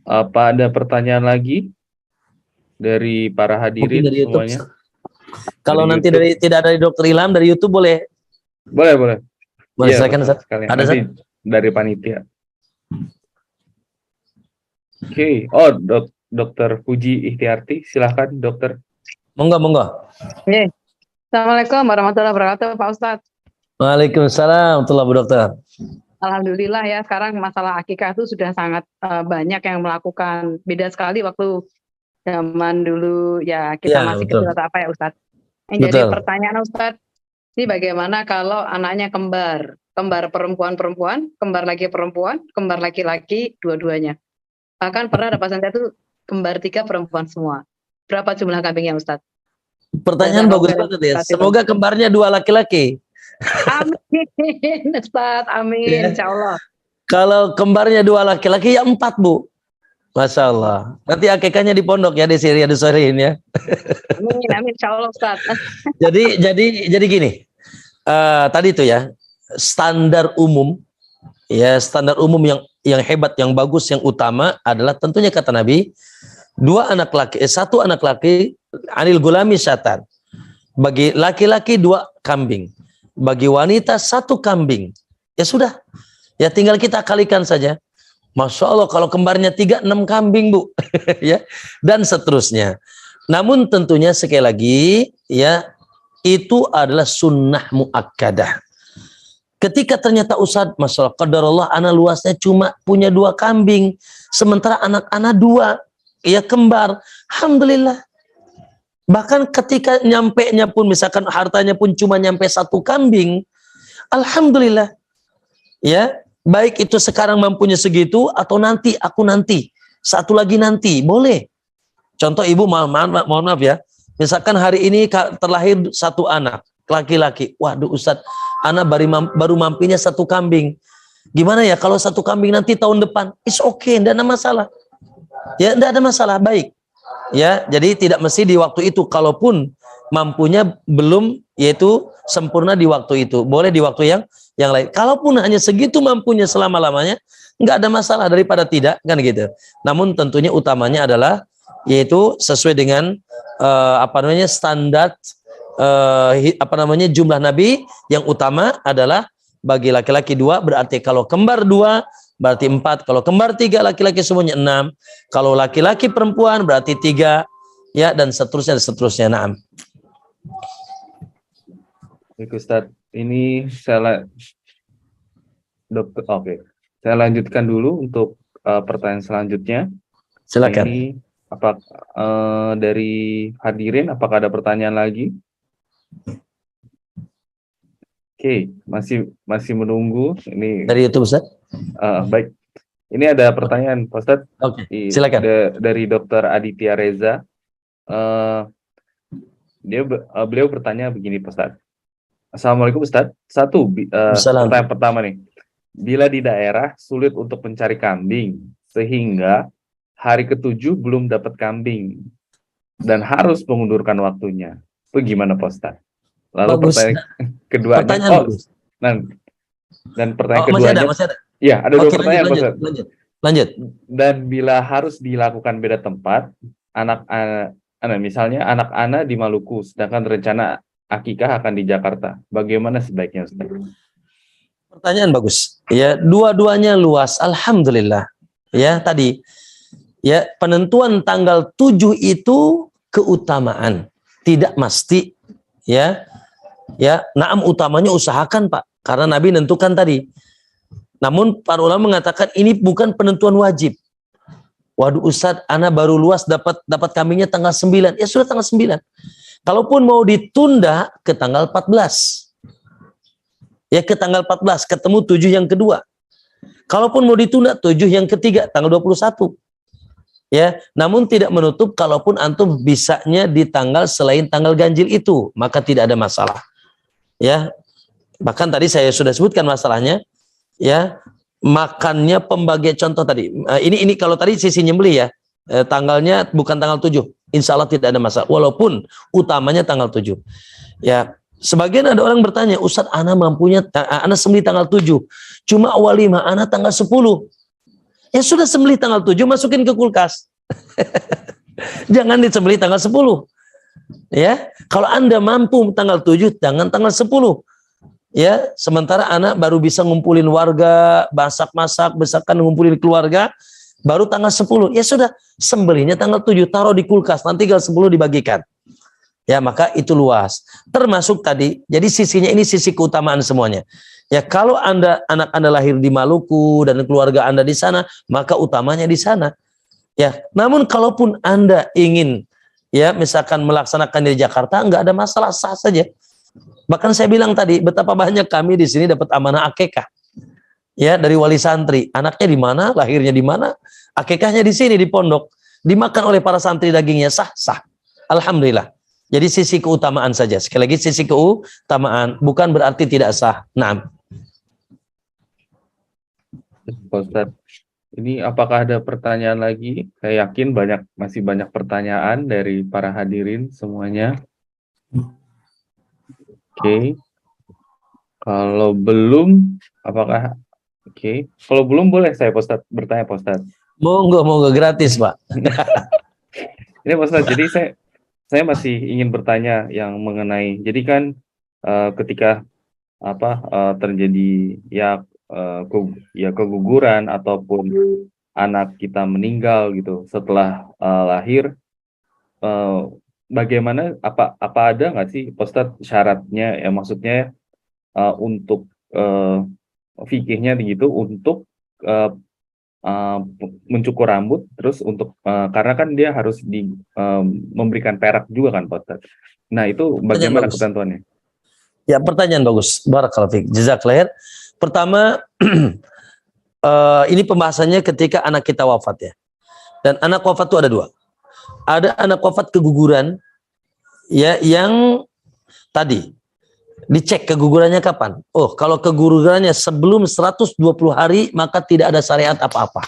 Apa ada pertanyaan lagi dari para hadirin dari semuanya? Kalau dari nanti YouTube. Tidak dari Dr. Ilham, dari YouTube boleh? Boleh. Boleh, silakan, Ustaz. Ada dari panitia. Oke. Oh, Dokter Puji Ikhtiarti, silahkan dokter. Monggo. Oke. Assalamualaikum warahmatullahi wabarakatuh, Pak Ustadz. Waalaikumsalam warahmatullahi wabarakatuh. Alhamdulillah ya, sekarang masalah akikah itu sudah sangat banyak yang melakukan. Beda sekali waktu zaman dulu ya kita Ya, masih betul. kecil atau apa ya Ustadz. Yang jadi Betul. pertanyaan Ustadz, ini bagaimana kalau anaknya kembar? Kembar perempuan-perempuan, kembar lagi perempuan, kembar laki-laki, dua-duanya. Bahkan pernah ada pasien saya tuh kembar 3 perempuan semua. Berapa jumlah kambingnya Ustadz? Pertanyaan bagus banget ya. Semoga kembarnya 2 laki-laki. Amin, Ustadz, amin, Ya. insya Allah. Kalau kembarnya 2 laki-laki ya 4, Bu. Masya Allah. Nanti akikahnya di pondok ya, di Riyadhus Shalihin ya. Amin, amin, insya Allah Ustadz. Jadi gini. Tadi itu ya, standar umum yang hebat, yang bagus, yang utama adalah tentunya kata Nabi, 1 anak laki anil gulami syatan. Bagi laki-laki 2 kambing. Bagi wanita 1 kambing. Ya sudah. Ya tinggal kita kalikan saja. Masya Allah, kalau kembarnya 3, 6 kambing, Bu. Ya, dan seterusnya. Namun tentunya sekali lagi, ya, itu adalah sunnah muakkadah. Ketika ternyata Ustadz, Masya Allah, qadarullah, anak luasnya cuma punya 2 kambing. Sementara anak-anak 2, ya kembar. Alhamdulillah. Bahkan ketika nyampe-nya pun, misalkan hartanya pun cuma nyampe 1 kambing, alhamdulillah. Ya, baik itu sekarang mampunya segitu atau nanti, aku nanti, 1 lagi nanti, boleh. Contoh ibu, mohon maaf ya, misalkan hari ini terlahir 1 anak laki-laki. Waduh Ustadz, anak baru mampinya 1 kambing. Gimana ya kalau 1 kambing nanti tahun depan? It's okay, tidak ada masalah. Ya, tidak ada masalah, baik. Ya, jadi tidak mesti di waktu itu. Kalaupun mampunya belum, yaitu sempurna di waktu itu, boleh di waktu yang lain. Kalaupun hanya segitu mampunya selama-lamanya, nggak ada masalah daripada tidak, kan gitu. Namun tentunya utamanya adalah yaitu sesuai dengan standar jumlah Nabi. Yang utama adalah bagi laki-laki 2, berarti kalau kembar 2 berarti 4, kalau kembar 3 laki-laki semuanya 6, kalau laki-laki perempuan berarti 3, ya, dan seterusnya. Naam. Baik Ustadz, ini saya lanjutkan dulu untuk pertanyaan selanjutnya. Silakan. Ini dari hadirin, apakah ada pertanyaan lagi? Oke, masih menunggu. Ini dari YouTube, Ustaz. Baik. Ini ada pertanyaan, Pak Ustadz. Oke, silakan. Dari Dr. Aditya Reza. Beliau bertanya begini, Pak Ustadz. Assalamualaikum Ustadz. Pertanyaan pertama nih. Bila di daerah sulit untuk mencari kambing, sehingga hari ke-7 belum dapat kambing dan harus mengundurkan waktunya, itu gimana, Pak Ustadz? Lalu bagus. Keduanya, bagus. Dan pertanyaan keduanya, masih ada. Ya, ada 2 pertanyaan, Pak Ustadz. Lanjut. Dan bila harus dilakukan beda tempat, misalnya anak-anak di Maluku, sedangkan rencana akikah akan di Jakarta, bagaimana sebaiknya, Ustaz? Pertanyaan bagus. Ya, dua-duanya luas. Alhamdulillah. Ya, tadi ya penentuan tanggal 7 itu keutamaan, tidak mesti. Ya, naam, utamanya usahakan, Pak, karena Nabi nentukan tadi. Namun para ulama mengatakan ini bukan penentuan wajib. Waduh Ustadz, anak baru luas dapat kambingnya tanggal 9. Ya sudah tanggal 9. Kalaupun mau ditunda ke tanggal 14. Ya ke tanggal 14, ketemu 7 yang kedua. Kalaupun mau ditunda 7 yang ketiga, tanggal 21. Ya, namun tidak menutup kalaupun antum bisanya di tanggal selain tanggal ganjil itu, maka tidak ada masalah. Ya. Bahkan tadi saya sudah sebutkan masalahnya. Ya, makannya pembagian, contoh tadi. Ini kalau tadi sisi nyembelih ya. Tanggalnya bukan tanggal 7. Insya Allah tidak ada masalah. Walaupun utamanya tanggal 7. Ya, sebagian ada orang bertanya, Ustadz, ana mampunya, ana sembelih tanggal 7. Cuma walimah ana tanggal 10. Ya sudah, sembelih tanggal 7, masukin ke kulkas. Jangan disembelih tanggal 10. Ya, kalau Anda mampu tanggal 7, jangan tanggal 10. Ya, sementara anak baru bisa ngumpulin warga, masak-masak, misalkan ngumpulin keluarga, baru tanggal 10. Ya sudah, sembelihnya tanggal 7, taruh di kulkas, nanti tanggal 10 dibagikan. Ya, maka itu luas. Termasuk tadi, jadi sisinya ini sisi keutamaan semuanya. Ya, kalau anak Anda lahir di Maluku dan keluarga Anda di sana, maka utamanya di sana. Ya, namun kalaupun Anda ingin ya misalkan melaksanakan di Jakarta, nggak ada masalah, sah saja. Bahkan saya bilang tadi, betapa banyak kami di sini dapat amanah akikah. Ya, dari wali santri. Anaknya di mana, lahirnya di mana, akikahnya di sini di pondok. Dimakan oleh para santri dagingnya, sah. Alhamdulillah. Jadi sisi keutamaan saja. Sekali lagi sisi keutamaan, bukan berarti tidak sah. Nah, Pak Ustadz, ini apakah ada pertanyaan lagi? Saya yakin masih banyak pertanyaan dari para hadirin semuanya. Oke. Kalau belum, apakah Kalau belum boleh saya Pak Ustadz bertanya Pak Ustadz. Monggo gratis, Pak. Ini Pak Ustadz, jadi saya masih ingin bertanya yang mengenai, jadi kan ketika terjadi keguguran ataupun anak kita meninggal gitu setelah lahir, bagaimana apa ada nggak sih Pak Ustadz syaratnya, ya maksudnya untuk fikihnya gitu untuk mencukur rambut, terus untuk karena kan dia harus memberikan perak juga kan Pak Ustadz. Nah itu bagaimana ketentuannya? Ya, pertanyaan bagus. Barakallahu fiik. Jazakallahu khair. Pertama, ini pembahasannya ketika anak kita wafat ya. Dan anak wafat itu ada dua. Ada anak wafat keguguran ya, yang tadi dicek kegugurannya kapan. Oh, kalau kegugurannya sebelum 120 hari maka tidak ada syariat apa-apa.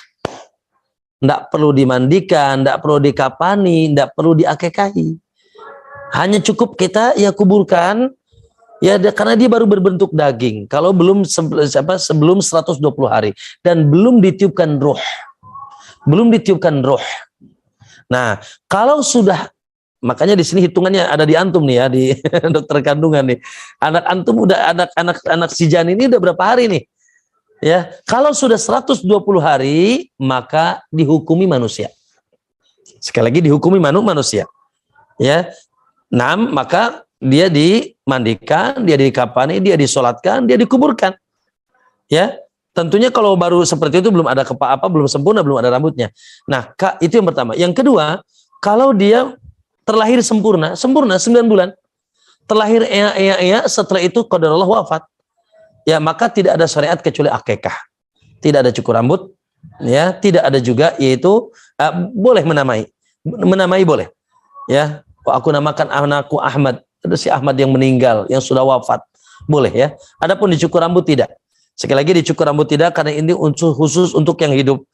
Tidak perlu dimandikan, tidak perlu dikapani, tidak perlu diakekahi. Hanya cukup kita ya kuburkan ya, karena dia baru berbentuk daging. Kalau sebelum 120 hari dan belum ditiupkan ruh. Nah, kalau sudah, makanya di sini hitungannya ada di antum nih ya, di dokter kandungan nih. Anak antum anak si janin ini udah berapa hari nih? Ya, kalau sudah 120 hari maka dihukumi manusia. Sekali lagi dihukumi manusia. Ya. Nah, maka dia dimandikan, dia dikapani, dia disolatkan, dia dikuburkan. Ya. Tentunya kalau baru seperti itu belum ada belum sempurna, belum ada rambutnya. Nah, itu yang pertama. Yang kedua, kalau dia terlahir sempurna 9 bulan. Terlahir setelah itu qadarullah wafat. Ya, maka tidak ada syariat kecuali akikah. Tidak ada cukur rambut, ya, tidak ada juga yaitu boleh menamai boleh. Ya, aku namakan anakku Ahmad, ada si Ahmad yang meninggal, yang sudah wafat. Boleh ya. Adapun dicukur rambut tidak. Sekali lagi dicukur rambut tidak, karena ini unsur khusus untuk yang hidup.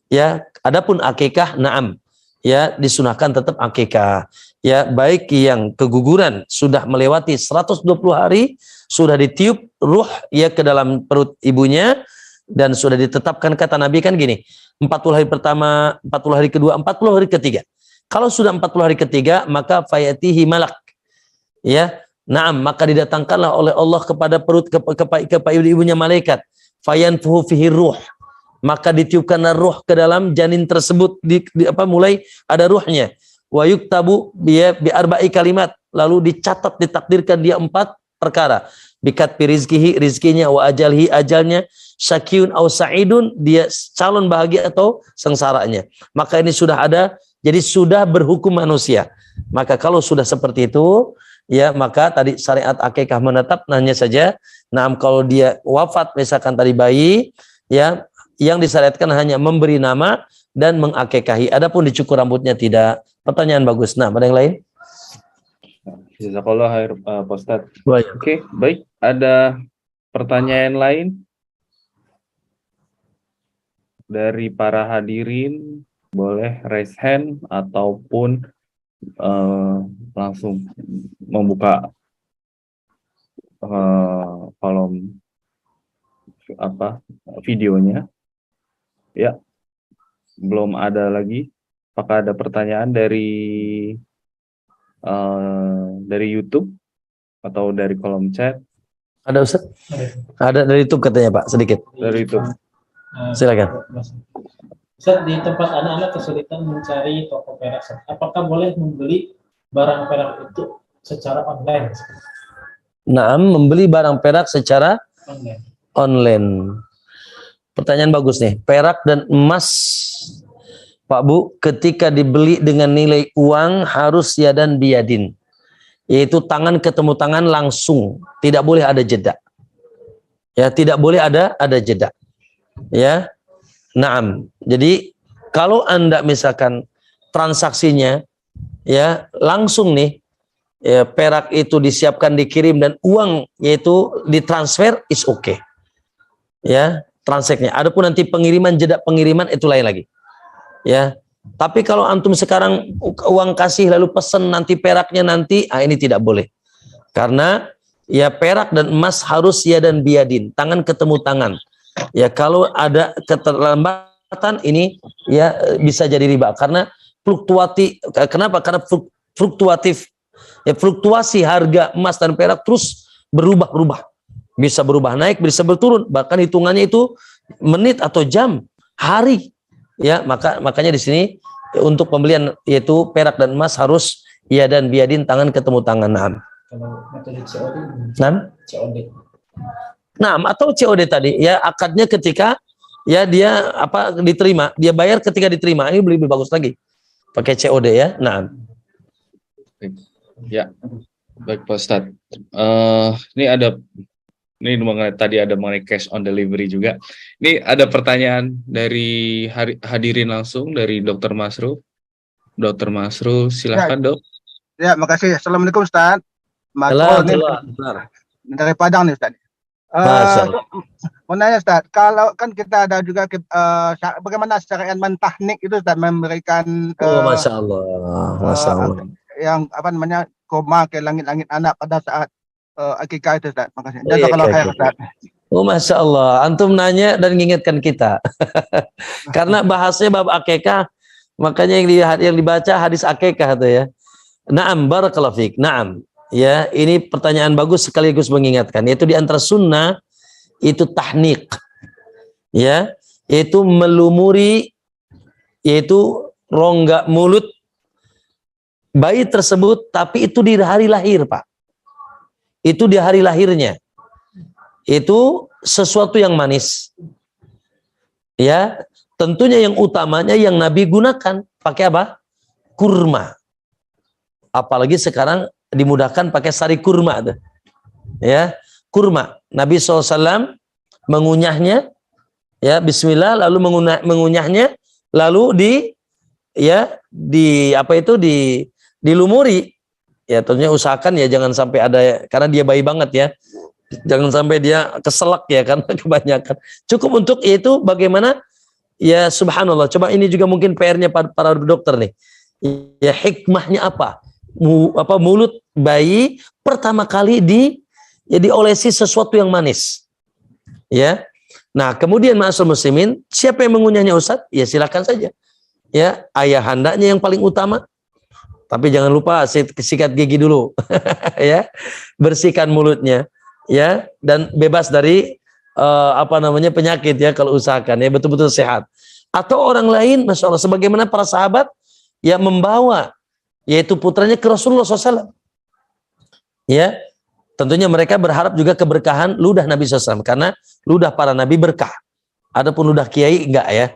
Ya, adapun akikah na'am. Ya, disunahkan tetap akikah. Ya, baik yang keguguran sudah melewati 120 hari, sudah ditiup ruh ya ke dalam perut ibunya, dan sudah ditetapkan, kata Nabi kan gini, 40 hari pertama, 40 hari kedua, 40 hari ketiga. Kalau sudah 40 hari ketiga, maka fayatihi malak. Ya, na'am, maka didatangkanlah oleh Allah kepada perut kepada ibunya malaikat. Fayanfuhu fihi ruh. Maka ditiupkanlah ruh ke dalam janin tersebut, mulai ada ruhnya. Wa yuktabu bi arba'i kalimat, lalu dicatat, ditakdirkan dia 4 perkara. Bikat rizkihi, rizkinya, wa ajalhi, ajalnya, syakiyun au sa'idun, dia calon bahagia atau sengsaranya. Maka ini sudah ada, jadi sudah berhukum manusia. Maka kalau sudah seperti itu, ya maka tadi syariat akikah menetap, hanya saja, nah kalau dia wafat misalkan tadi bayi, ya yang disyariatkan hanya memberi nama dan mengakikahi. Adapun dicukur rambutnya tidak. Pertanyaan bagus. Nah, ada yang lain? Jazakallah khair Pak Ustadz. Oke, baik. Ada pertanyaan lain dari para hadirin? Boleh raise hand ataupun langsung membuka kolom videonya. Ya, belum ada lagi. Apakah ada pertanyaan dari YouTube atau dari kolom chat? Ada Ustaz? Ada dari YouTube katanya Pak, sedikit. Dari YouTube. Silakan. Ustaz, di tempat anak-anak kesulitan mencari toko perak, apakah boleh membeli barang perak itu secara online. Naam, membeli barang perak secara Online. online. Pertanyaan bagus nih. Perak dan emas, Pak Bu, ketika dibeli dengan nilai uang harus yadan biyadin. Yaitu tangan ketemu tangan langsung. Tidak boleh ada jeda. Ya, tidak boleh ada jeda. Ya. Naam. Jadi kalau Anda misalkan transaksinya ya langsung nih, ya, perak itu disiapkan dikirim dan uang yaitu ditransfer, is okay. Ya, transaksinya. Adapun nanti pengiriman, jeda pengiriman itu lain lagi. Ya. Tapi kalau antum sekarang uang kasih lalu pesan nanti peraknya nanti, ini tidak boleh. Karena ya perak dan emas harus ya dan biadin, tangan ketemu tangan. Ya, kalau ada keterlambatan ini ya bisa jadi riba karena fluktuatif. Kenapa? Karena fluktuatif. Ya, fluktuasi harga emas dan perak terus berubah-ubah. Bisa berubah naik, bisa berturun, bahkan hitungannya itu menit atau jam, hari. Ya, makanya di sini untuk pembelian yaitu perak dan emas harus ya dan biadin, tangan ketemu tangan. Kalau metode COD, COD. Nah, atau COD tadi ya akadnya ketika ya dia diterima, dia bayar ketika diterima. Ini lebih bagus lagi. Pakai COD ya. Nah. Ya. Baik Pak Ustadz. Ini tadi ada mengenai cash on delivery juga. Ini ada pertanyaan dari hadirin langsung dari Dr. Masruf. Dr. Masruf, silahkan Dok. Ya, makasih. Assalamualaikum Ustaz. Dari Padang nih Ustaz. Mau nanya Ustaz, kalau kan kita ada juga bagaimana syariat mentahnik itu Ustaz, memberikan Masya Allah. yang koma ke langit-langit anak pada saat akikah itu Ustaz. Makasih. Jazakallahu khair Ustaz. Masya Allah, antum nanya dan mengingatkan kita. Karena bahasnya bab akikah, makanya yang dibaca hadis akikah itu ya. Naam, barakallahu fiik. Naam. Ya, ini pertanyaan bagus sekaligus mengingatkan. Yaitu di antara sunnah itu tahnik. Ya, yaitu melumuri yaitu rongga mulut bayi tersebut, tapi itu di hari lahir, Pak. Itu di hari lahirnya. Itu sesuatu yang manis. Ya, tentunya yang utamanya yang Nabi gunakan pakai apa? Kurma. Apalagi sekarang dimudahkan pakai sari kurma tuh. Ya, kurma. Nabi SAW mengunyahnya, ya Bismillah, lalu mengunyahnya, lalu dilumuri. Ya tentunya usahakan ya jangan sampai ada, karena dia bayi banget ya, jangan sampai dia keselak ya kan kebanyakan. Cukup untuk itu bagaimana ya, subhanallah. Coba ini juga mungkin PR-nya para dokter nih. Ya hikmahnya apa? Mulut bayi pertama kali diolesi sesuatu yang manis. Ya. Nah, kemudian ma'asyiral muslimin, siapa yang mengunyahnya Ustaz? Ya silakan saja. Ya, ayahandanya yang paling utama. Tapi jangan lupa sikat gigi dulu. Ya. Bersihkan mulutnya, ya, dan bebas dari penyakit ya kalau usahakan ya, betul-betul sehat. Atau orang lain, Masya Allah, sebagaimana para sahabat yang membawa yaitu putranya ke Rasulullah SAW. Ya, tentunya mereka berharap juga keberkahan ludah Nabi SAW, karena ludah para nabi berkah. Adapun ludah kiai enggak ya.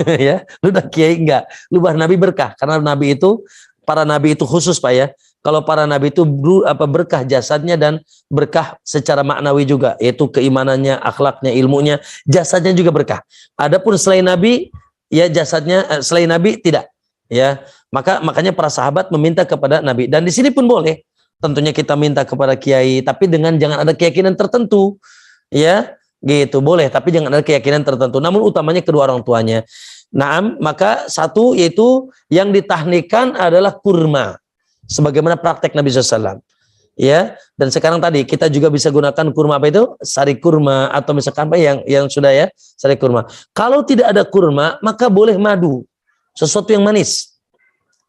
Ya, ludah kiai enggak. Ludah Nabi berkah karena Nabi itu, para nabi itu khusus Pak ya. Kalau para nabi itu berkah jasadnya dan berkah secara maknawi juga, yaitu keimanannya, akhlaknya, ilmunya, jasadnya juga berkah. Adapun selain nabi ya jasadnya selain nabi tidak. Ya, makanya para sahabat meminta kepada nabi, dan di sini pun boleh. Tentunya kita minta kepada kiai, tapi jangan ada keyakinan tertentu. Ya, gitu boleh, tapi jangan ada keyakinan tertentu. Namun utamanya kedua orang tuanya. Naam, maka satu yaitu yang ditahnikan adalah kurma, sebagaimana praktek Nabi SAW. Ya, dan sekarang tadi kita juga bisa gunakan kurma apa itu? Sari kurma, atau misalkan apa yang sudah ya, sari kurma. Kalau tidak ada kurma, maka boleh madu, sesuatu yang manis.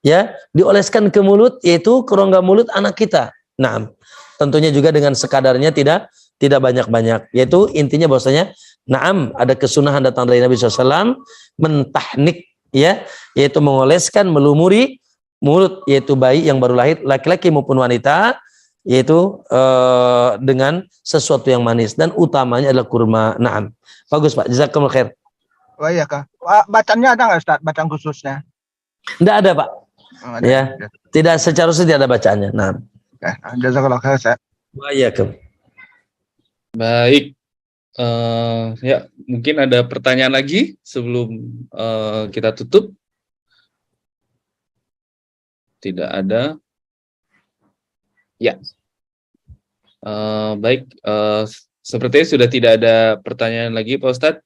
Ya, dioleskan ke mulut, yaitu ke rongga mulut anak kita. Nah, tentunya juga dengan sekadarnya, tidak banyak-banyak. Yaitu intinya bahwasanya, naam, ada kesunahan datang dari Nabi SAW mentahnik, ya, yaitu mengoleskan, melumuri mulut, yaitu bayi yang baru lahir, laki-laki maupun wanita, yaitu dengan sesuatu yang manis dan utamanya adalah kurma. Naam. Bagus Pak, jazakumullah khair. Oh iya kah? Bacaannya ada nggak Ustaz? Bacaan khususnya? Tidak ada Pak. Oh, ada. Ya, tidak secara khusus tidak ada bacaannya. Nah, Jazakallah khair Ustaz. waalaikumsalam. Baik. Ya, mungkin ada pertanyaan lagi sebelum kita tutup. Tidak ada. Ya. Baik. Sepertinya sudah tidak ada pertanyaan lagi, Pak Ustadz.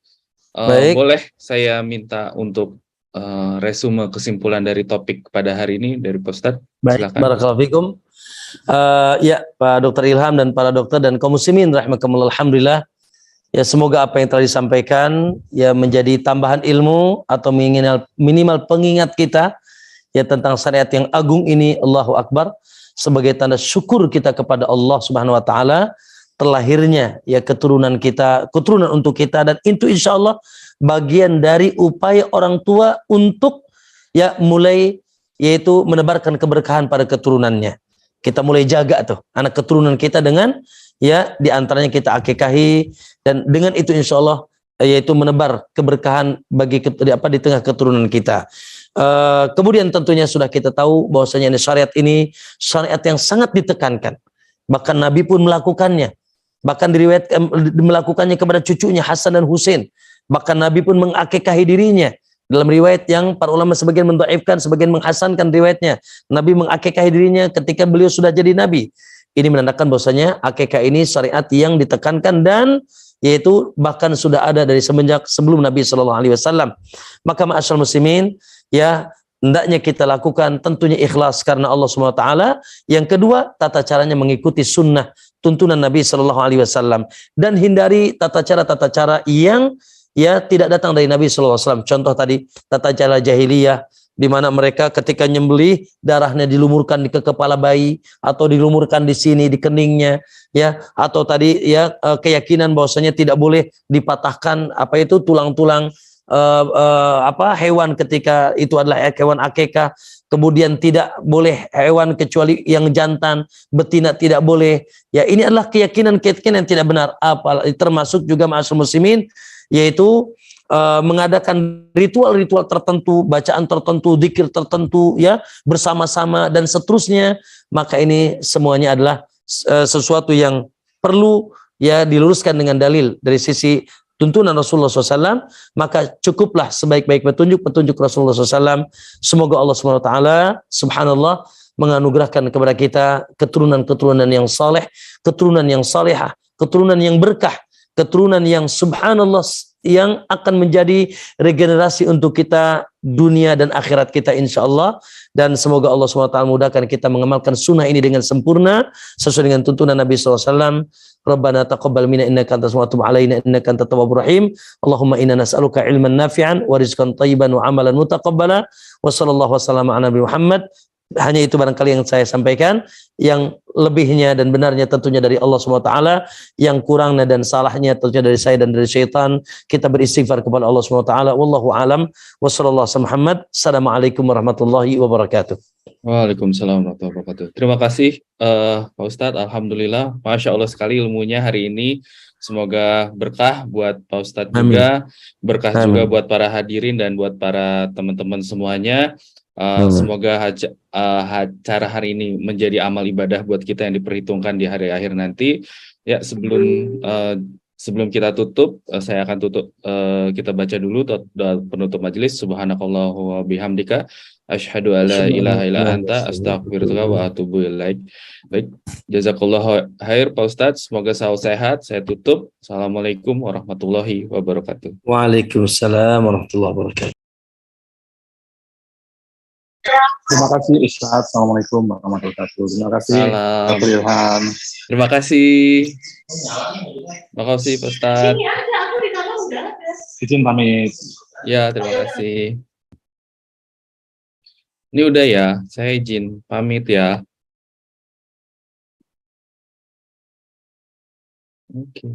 Baik. Boleh saya minta untuk resume kesimpulan dari topik pada hari ini dari Pak Ustadz? Baik, Silakan. barakallahu fikum. Ya, Pak Dr. Ilham dan para dokter dan kaum muslimin rahimakumullah, alhamdulillah. Ya, semoga apa yang telah disampaikan ya menjadi tambahan ilmu atau minimal pengingat kita ya tentang syariat yang agung ini. Allahu Akbar, sebagai tanda syukur kita kepada Allah Subhanahu wa taala terlahirnya ya keturunan untuk kita, dan itu insyaallah bagian dari upaya orang tua untuk ya mulai yaitu menebarkan keberkahan pada keturunannya. Kita mulai jaga tuh anak keturunan kita dengan ya diantaranya kita akikahi, dan dengan itu insya Allah yaitu menebar keberkahan bagi di tengah keturunan kita. Kemudian tentunya sudah kita tahu bahwasanya ini syariat yang sangat ditekankan, bahkan Nabi pun melakukannya, bahkan diriwayatkan melakukannya kepada cucunya Hasan dan Husain, bahkan Nabi pun mengakikahi dirinya. Dalam riwayat yang para ulama sebagian mendhaifkan, sebagian menghasankan riwayatnya, Nabi mengakikahi dirinya ketika beliau sudah jadi Nabi. Ini menandakan bahwasanya akikah ini syariat yang ditekankan, dan yaitu bahkan sudah ada dari semenjak sebelum Nabi SAW. Maka ma'asyarul muslimin, ya hendaknya kita lakukan tentunya ikhlas karena Allah SWT. Yang kedua, tata caranya mengikuti sunnah tuntunan Nabi SAW, dan hindari tata cara yang ya tidak datang dari Nabi SAW. Contoh tadi tata cara jahiliyah, di mana mereka ketika nyembelih darahnya dilumurkan ke kepala bayi atau dilumurkan di sini di keningnya, ya, atau tadi ya keyakinan bahwasanya tidak boleh dipatahkan apa itu tulang-tulang hewan ketika itu adalah hewan akikah. Kemudian tidak boleh hewan kecuali yang jantan, betina tidak boleh. Ya, ini adalah keyakinan yang tidak benar. Termasuk juga ma'asyiral muslimin, yaitu mengadakan ritual-ritual tertentu, bacaan tertentu, zikir tertentu ya bersama-sama dan seterusnya. Maka ini semuanya adalah sesuatu yang perlu ya diluruskan dengan dalil dari sisi tuntunan Rasulullah SAW. Maka cukuplah sebaik-baik petunjuk Rasulullah SAW. Semoga Allah SWT subhanallah menganugerahkan kepada kita keturunan-keturunan yang saleh, keturunan yang salihah, keturunan yang berkah, keturunan yang subhanallah yang akan menjadi regenerasi untuk kita dunia dan akhirat kita insyaallah. Dan semoga Allah SWT mudahkan kita mengamalkan sunnah ini dengan sempurna sesuai dengan tuntunan Nabi SAW. Rabbana taqabbal minna innaka antas wa tub alaina innaka antat tawwabur rahim. Allahumma inna nas'aluka ilman nafi'an wa rizqan thayyiban wa amalan mutaqabbala. Wa sallallahu wasallam ala Nabi Muhammad. Hanya itu barangkali yang saya sampaikan. Yang lebihnya dan benarnya tentunya dari Allah SWT. Yang kurangnya dan salahnya tentunya dari saya dan dari syaitan. Kita beristighfar kepada Allah SWT. Wallahu alam. Wassallallahu Muhammad. Assalamualaikum warahmatullahi wabarakatuh. Waalaikumsalam warahmatullahi wabarakatuh. Terima kasih Pak Ustadz. Alhamdulillah, Masya Allah sekali ilmunya hari ini. Semoga berkah buat Pak Ustadz juga, berkah juga buat para hadirin dan buat para teman-teman semuanya. Semoga acara hari ini menjadi amal ibadah buat kita yang diperhitungkan di hari akhir nanti. Ya, sebelum kita tutup, saya akan kita baca dulu penutup majelis. Subhanakallahu wa bihamdika asyhadu alla ilaha illa anta astaghfiruka wa atubu ilaik. Baik, jazakallahu khair Pak Ustadz. Semoga selalu sehat. Saya tutup. Assalamualaikum warahmatullahi wabarakatuh. Waalaikumsalam warahmatullahi wabarakatuh. Terima kasih Ustaz. Assalamualaikum warahmatullahi wabarakatuh. Terima kasih Dr. Ilham. Terima kasih. Terima kasih Pak Ustadz. Izin pamit. Ya, terima kasih. Ini udah ya, saya izin pamit ya. Oke.